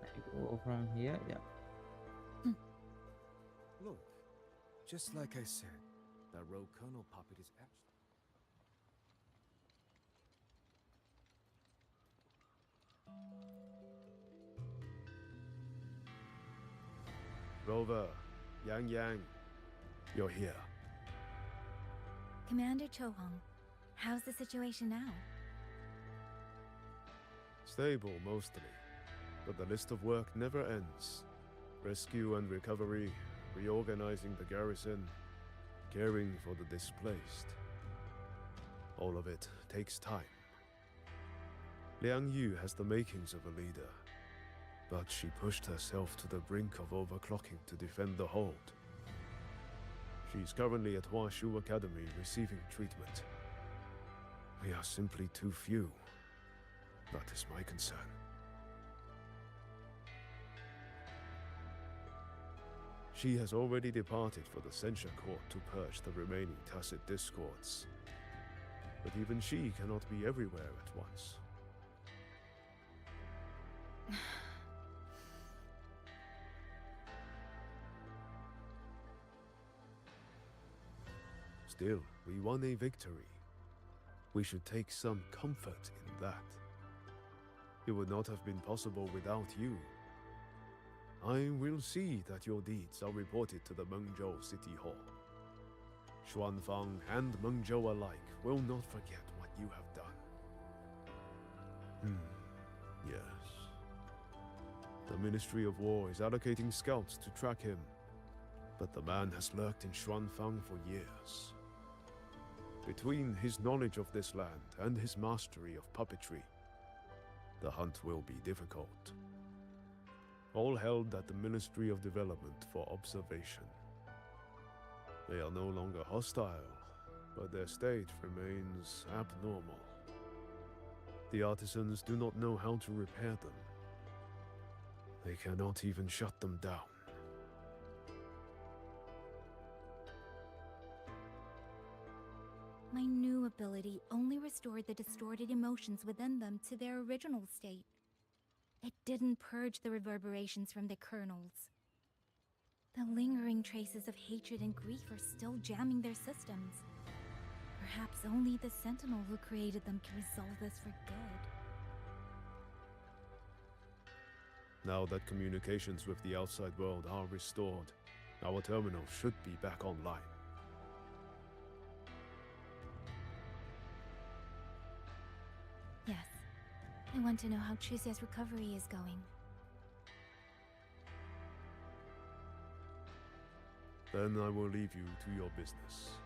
I go from here, yeah. Look, just like I said, that rogue Colonel puppet is actually... Rover, Yang, you're here. Commander Chohong, how's the situation now? Stable, mostly. But the list of work never ends. Rescue and recovery, reorganizing the garrison, caring for the displaced. All of it takes time. Liang Yu has the makings of a leader, but she pushed herself to the brink of overclocking to defend the hold. She's currently at Huashu Academy receiving treatment. We are simply too few. That is my concern. She has already departed for the censure court to purge the remaining tacit discords. But even she cannot be everywhere at once. Still, we won a victory. We should take some comfort in that. It would not have been possible without you. I will see that your deeds are reported to the Mengzhou City Hall. Xuanfang and Mengzhou alike will not forget what you have done. Yes. The Ministry of War is allocating scouts to track him, but the man has lurked in Xuanfang for years. Between his knowledge of this land and his mastery of puppetry, the hunt will be difficult. All held at the Ministry of Development for observation. They are no longer hostile, but their state remains abnormal. The artisans do not know how to repair them. They cannot even shut them down. My new ability only restored the distorted emotions within them to their original state. It didn't purge the reverberations from the kernels. The lingering traces of hatred and grief are still jamming their systems. Perhaps only the Sentinel who created them can resolve this for good. Now that communications with the outside world are restored, our terminal should be back online. Yes. I want to know how Tricia's recovery is going. Then I will leave you to your business.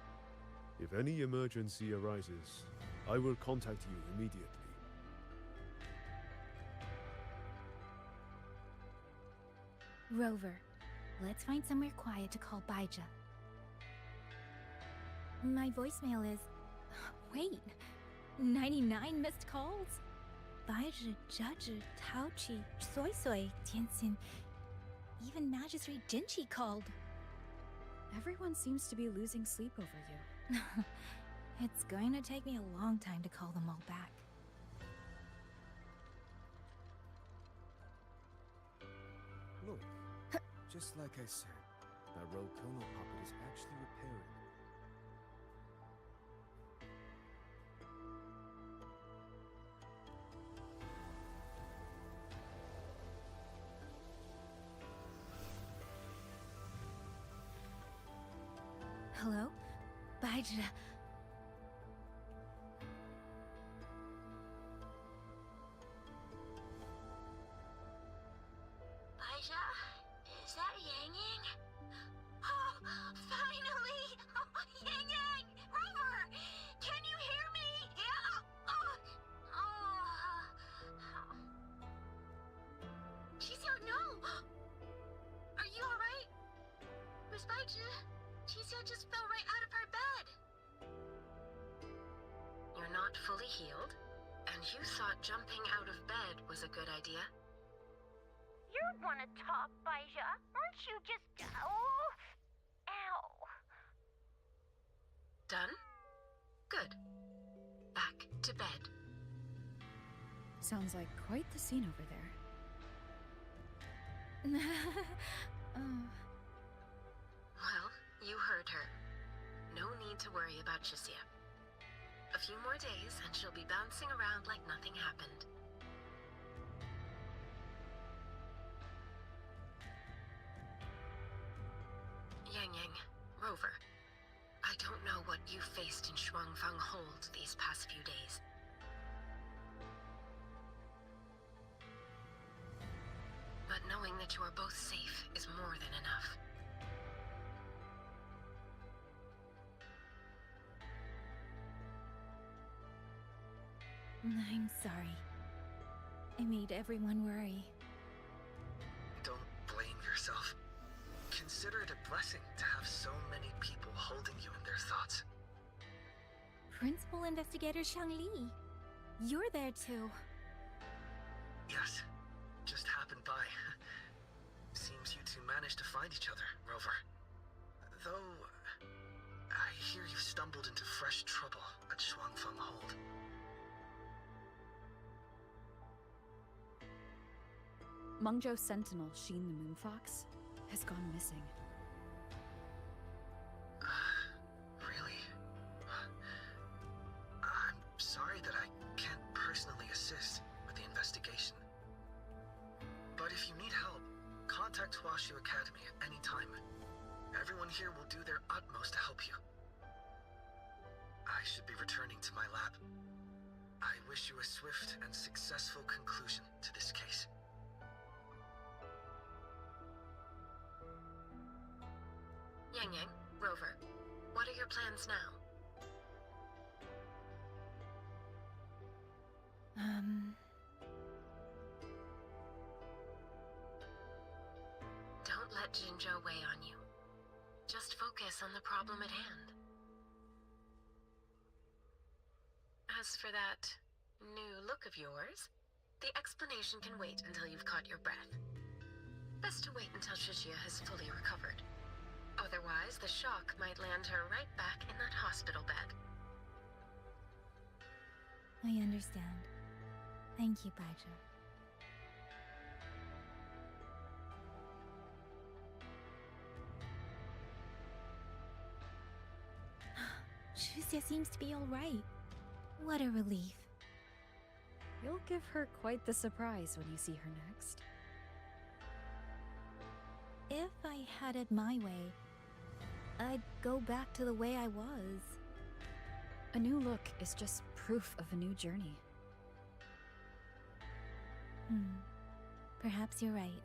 If any emergency arises, I will contact you immediately. Rover, let's find somewhere quiet to call Baija. My voicemail is... Wait, 99 missed calls? Baija, Judge, Taochi, Soy Soy, Tianxin, even Magistrate Jinchi called. Everyone seems to be losing sleep over you. It's going to take me a long time to call them all back. Look, just like I said, that Rokono puppet is actually repairing. Hello? Baija. Baija? Is that Yang Yang? Oh, finally! Oh, Yang Yang! Rover! Can you hear me? Yeah! Qixiao, no! Are you alright? Miss Baija? Qixiao just fell right out of her bed. You're not fully healed, and you thought jumping out of bed was a good idea? You wanna talk, Baija? Aren't you just... Oh... Ow. Done? Good. Back to bed. Sounds like quite the scene over there. Well, you heard her. No need to worry about Qixiao. A few more days and she'll be bouncing around like nothing happened. Yang Yang, Rover, I don't know what you faced in Xuanfang Hold these past few days. But knowing that you are both safe is more than enough. I'm sorry. I made everyone worry. Don't blame yourself. Consider it a blessing to have so many people holding you in their thoughts. Principal Investigator Shangli, you're there too. Yes, just happened by. Seems you two managed to find each other, Rover. Though, I hear you stumbled into fresh trouble at Shuangfeng Hold. Mengzhou's sentinel, Sheen the Moonfox, has gone missing. Really? I'm sorry that I can't personally assist with the investigation. But if you need help, contact Huashu Academy at any time. Everyone here will do their utmost to help you. I should be returning to my lab. I wish you a swift and successful conclusion to this case. Yang Yang, Rover, what are your plans now? Don't let Jinzhou weigh on you. Just focus on the problem at hand. As for that new look of yours, the explanation can wait until you've caught your breath. Best to wait until Shishia has fully recovered. Otherwise, the shock might land her right back in that hospital bed. I understand. Thank you, Baizhi. Shuxia seems to be alright. What a relief. You'll give her quite the surprise when you see her next. If I had it my way, I'd go back to the way I was. A new look is just proof of a new journey. Perhaps you're right.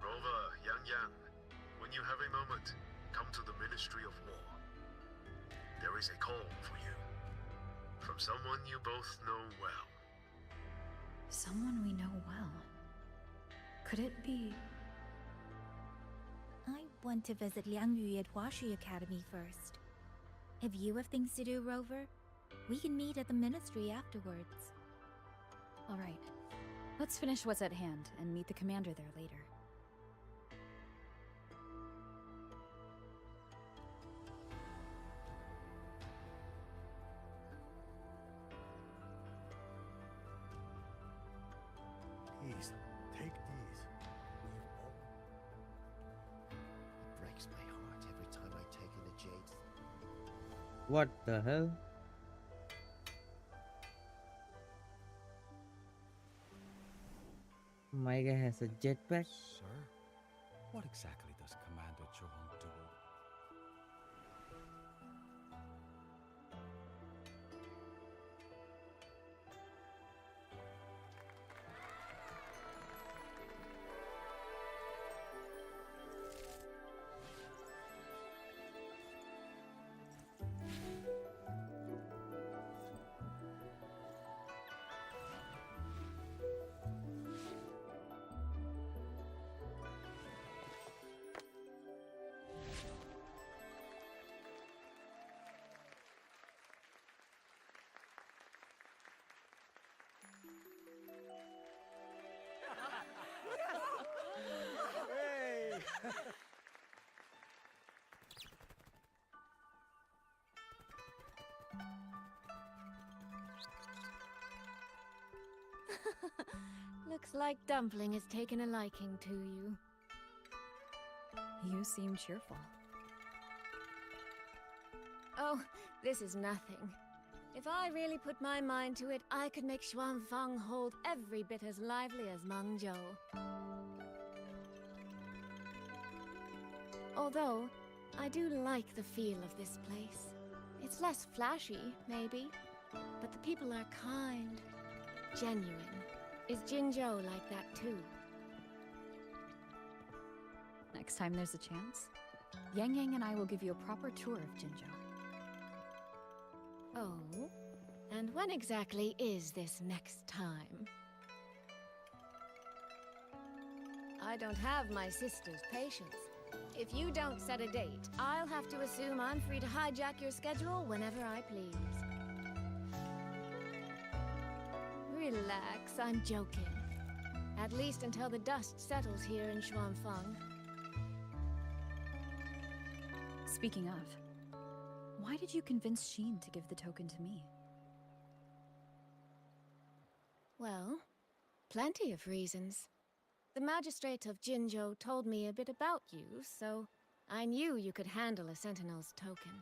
Rover, Yang Yang, when you have a moment, come to the Ministry of War. There is a call for you. From someone you both know well. Someone we know well. Could it be... I want to visit Liang Yu at Huashi Academy first. If you have things to do, Rover, we can meet at the Ministry afterwards. All right. Let's finish what's at hand and meet the commander there later. Please, take these. It breaks my heart every time I take in a jade. What the hell? My guy has a jetpack. Sir, what exactly does Commander Zhong do? Hey! Looks like Dumpling has taken a liking to you. You seem cheerful. Oh, this is nothing. If I really put my mind to it, I could make Xuanfang Hold every bit as lively as Mengzhou. Although, I do like the feel of this place. It's less flashy, maybe, but the people are kind, genuine. Is Jinzhou like that too? Next time there's a chance, Yang Yang and I will give you a proper tour of Jinzhou. Oh? And when exactly is this next time? I don't have my sister's patience. If you don't set a date, I'll have to assume I'm free to hijack your schedule whenever I please. Relax, I'm joking. At least until the dust settles here in Xuanfang. Speaking of, why did you convince Sheen to give the token to me? Well, plenty of reasons. The magistrate of Jinzhou told me a bit about you, so I knew you could handle a Sentinel's token.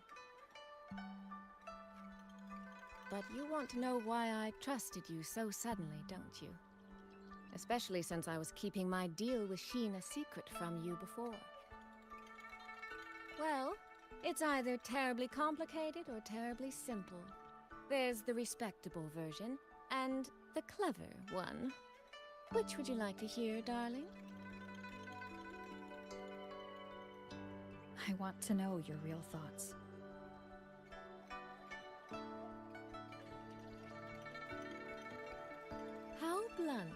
But you want to know why I trusted you so suddenly, don't you? Especially since I was keeping my deal with Sheen a secret from you before. Well, it's either terribly complicated or terribly simple. There's the respectable version, and the clever one. Which would you like to hear, darling? I want to know your real thoughts. How blunt.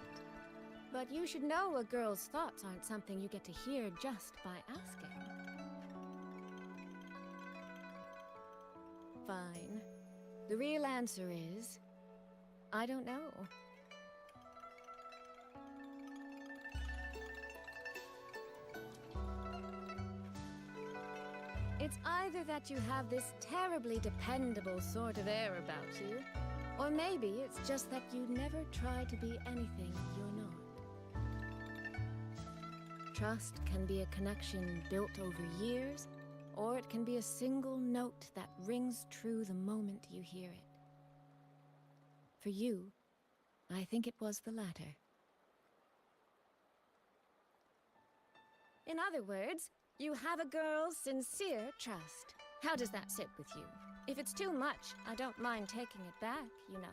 But you should know a girl's thoughts aren't something you get to hear just by asking. Fine. The real answer is, I don't know. It's either that you have this terribly dependable sort of air about you, or maybe it's just that you never try to be anything you're not. Trust can be a connection built over years, or it can be a single note that rings true the moment you hear it. For you, I think it was the latter. In other words, you have a girl's sincere trust. How does that sit with you? If it's too much, I don't mind taking it back, you know.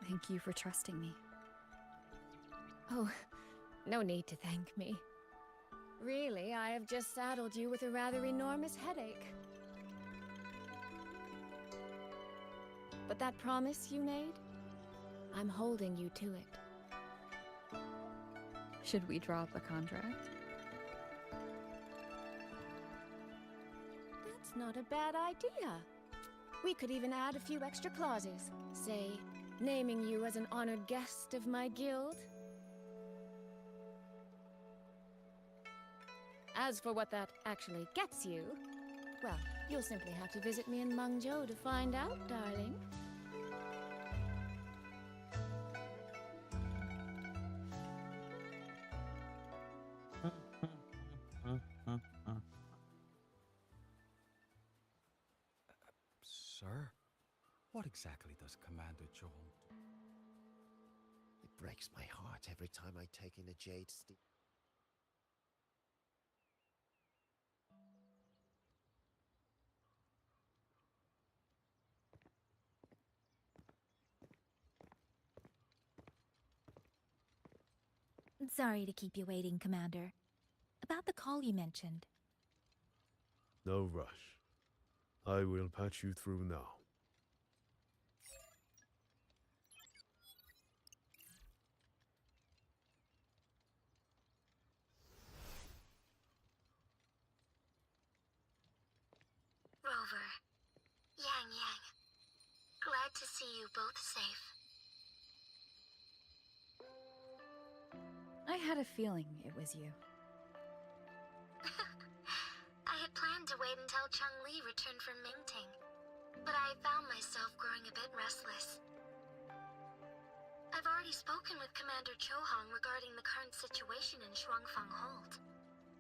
Thank you for trusting me. Oh, no need to thank me. Really, I have just saddled you with a rather enormous headache. But that promise you made, I'm holding you to it. Should we draw up a contract? That's not a bad idea. We could even add a few extra clauses. Say, naming you as an honored guest of my guild. As for what that actually gets you, well, you'll simply have to visit me in Mengzhou to find out, darling. Sir? What exactly does Commander Zhou do? It breaks my heart every time I take in a jade steed. Sorry to keep you waiting, Commander. About the call you mentioned. No rush. I will patch you through now. Rover, Yang Yang, glad to see you both safe. I had a feeling it was you. I had planned to wait until Changli returned from Mingting, but I found myself growing a bit restless. I've already spoken with Commander Chohang regarding the current situation in Shuangfang Hold.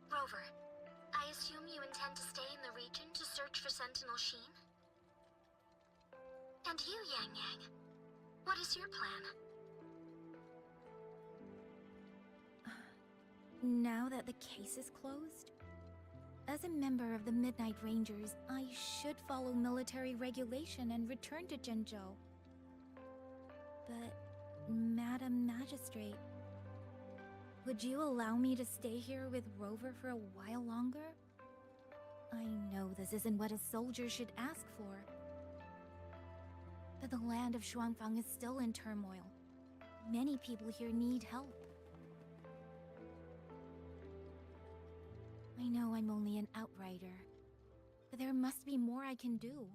Rover, I assume you intend to stay in the region to search for Sentinel Sheen? And you, Yang Yang, what is your plan? Now that the case is closed, as a member of the Midnight Rangers, I should follow military regulation and return to Jinzhou. But, Madam Magistrate, would you allow me to stay here with Rover for a while longer? I know this isn't what a soldier should ask for. But the land of Shuangfang is still in turmoil. Many people here need help. I know I'm only an outrider, There must be more I can do.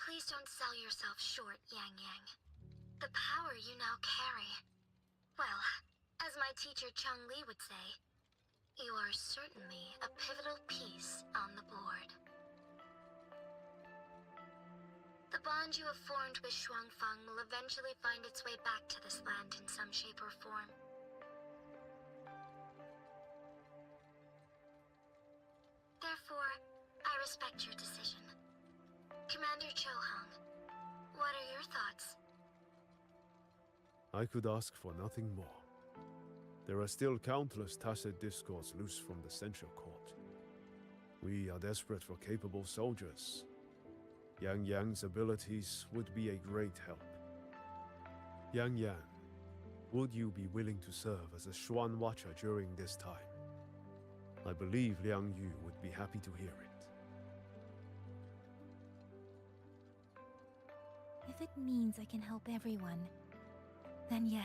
Please don't sell yourself short, Yang Yang. The power you now carry. Well, as my teacher Chung Li would say, you are certainly a pivotal piece on the board. The bond you have formed with Shuangfang will eventually find its way back to this land in some shape or form. Therefore, I respect your decision. Commander Chohong, what are your thoughts? I could ask for nothing more. There are still countless tacit discords loose from the Censure Court. We are desperate for capable soldiers. Yang Yang's abilities would be a great help. Yang Yang, would you be willing to serve as a Xuan Watcher during this time? I believe Liang Yu would be happy to hear it. If it means I can help everyone, then yes.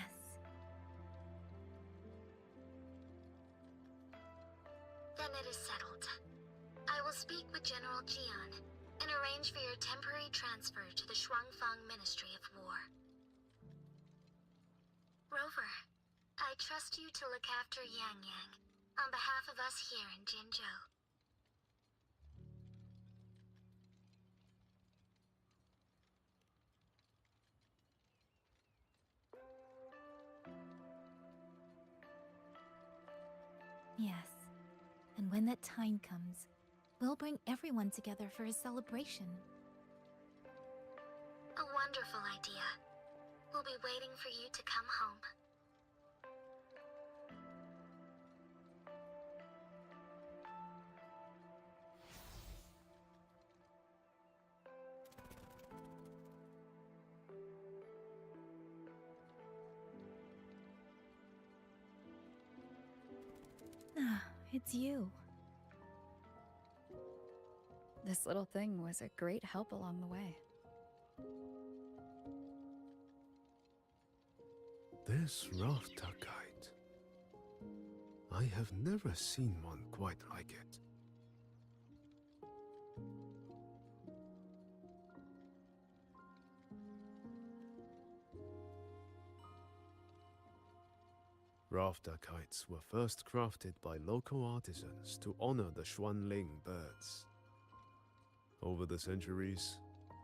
Then it is settled. I will speak with General Jian and arrange for your temporary transfer to the Shuangfang Ministry of War. Rover, I trust you to look after Yang Yang on behalf of us here in Jinzhou. Yes. And when that time comes, we'll bring everyone together for a celebration. A wonderful idea. We'll be waiting for you to come home. Ah, it's you. This little thing was a great help along the way. This rafter kite. I have never seen one quite like it. Rafter kites were first crafted by local artisans to honor the Xuanling birds. Over the centuries,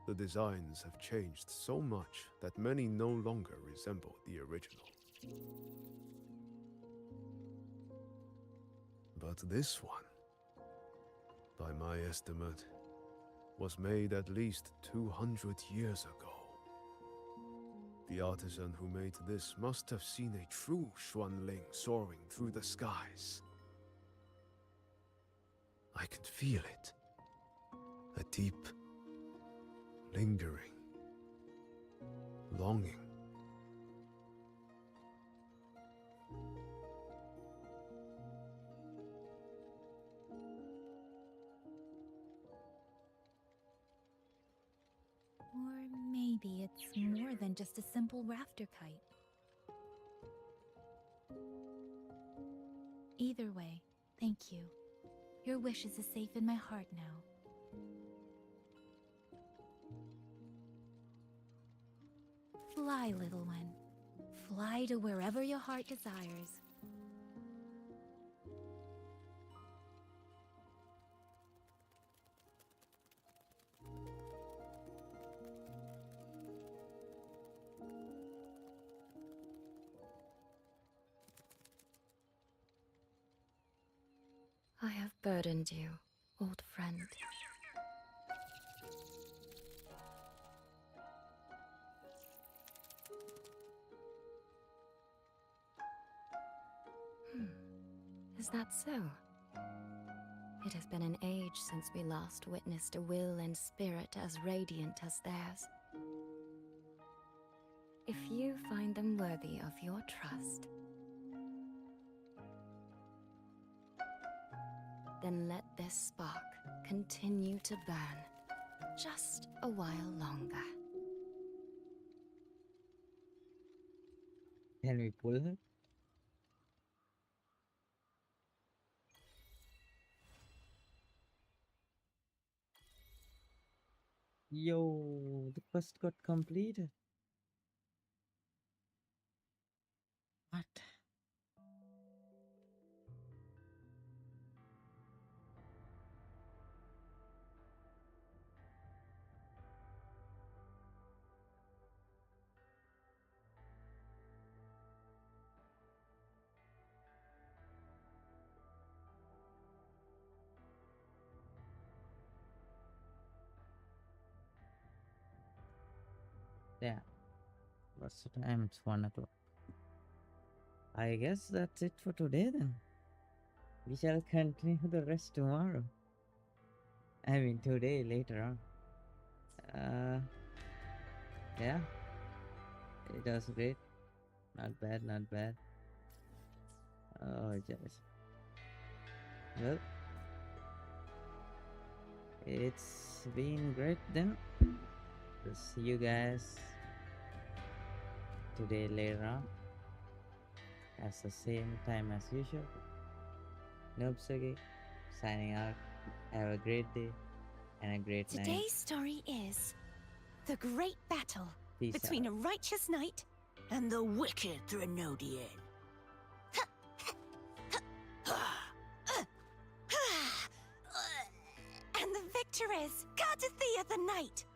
the designs have changed so much that many no longer resemble the original. But this one, by my estimate, was made at least 200 years ago. The artisan who made this must have seen a true Xuanling soaring through the skies. I can feel it. A deep, lingering longing. Or maybe it's more than just a simple rafter kite. Either way, thank you. Your wishes is safe in my heart now. Fly, little one. Fly to wherever your heart desires. I have burdened you, old friend. Is that so? It has been an age since we last witnessed a will and spirit as radiant as theirs. If you find them worthy of your trust, then let this spark continue to burn just a while longer. Can we pull her? Yo, the quest got completed. What? Yeah. What's the time? It's 1 o'clock. I guess that's it for today then. We shall continue the rest tomorrow. I mean, today, later on. Yeah. It was great. Not bad, not bad. Oh, jealous. Well, it's been great then. We'll see you guys today later on. At the same time as usual. Noobsugi, signing out. Have a great day and a great night. Today's story is the great battle Peace between out. a righteous knight and the wicked Threnodian. And the victor is courtesy of the knight.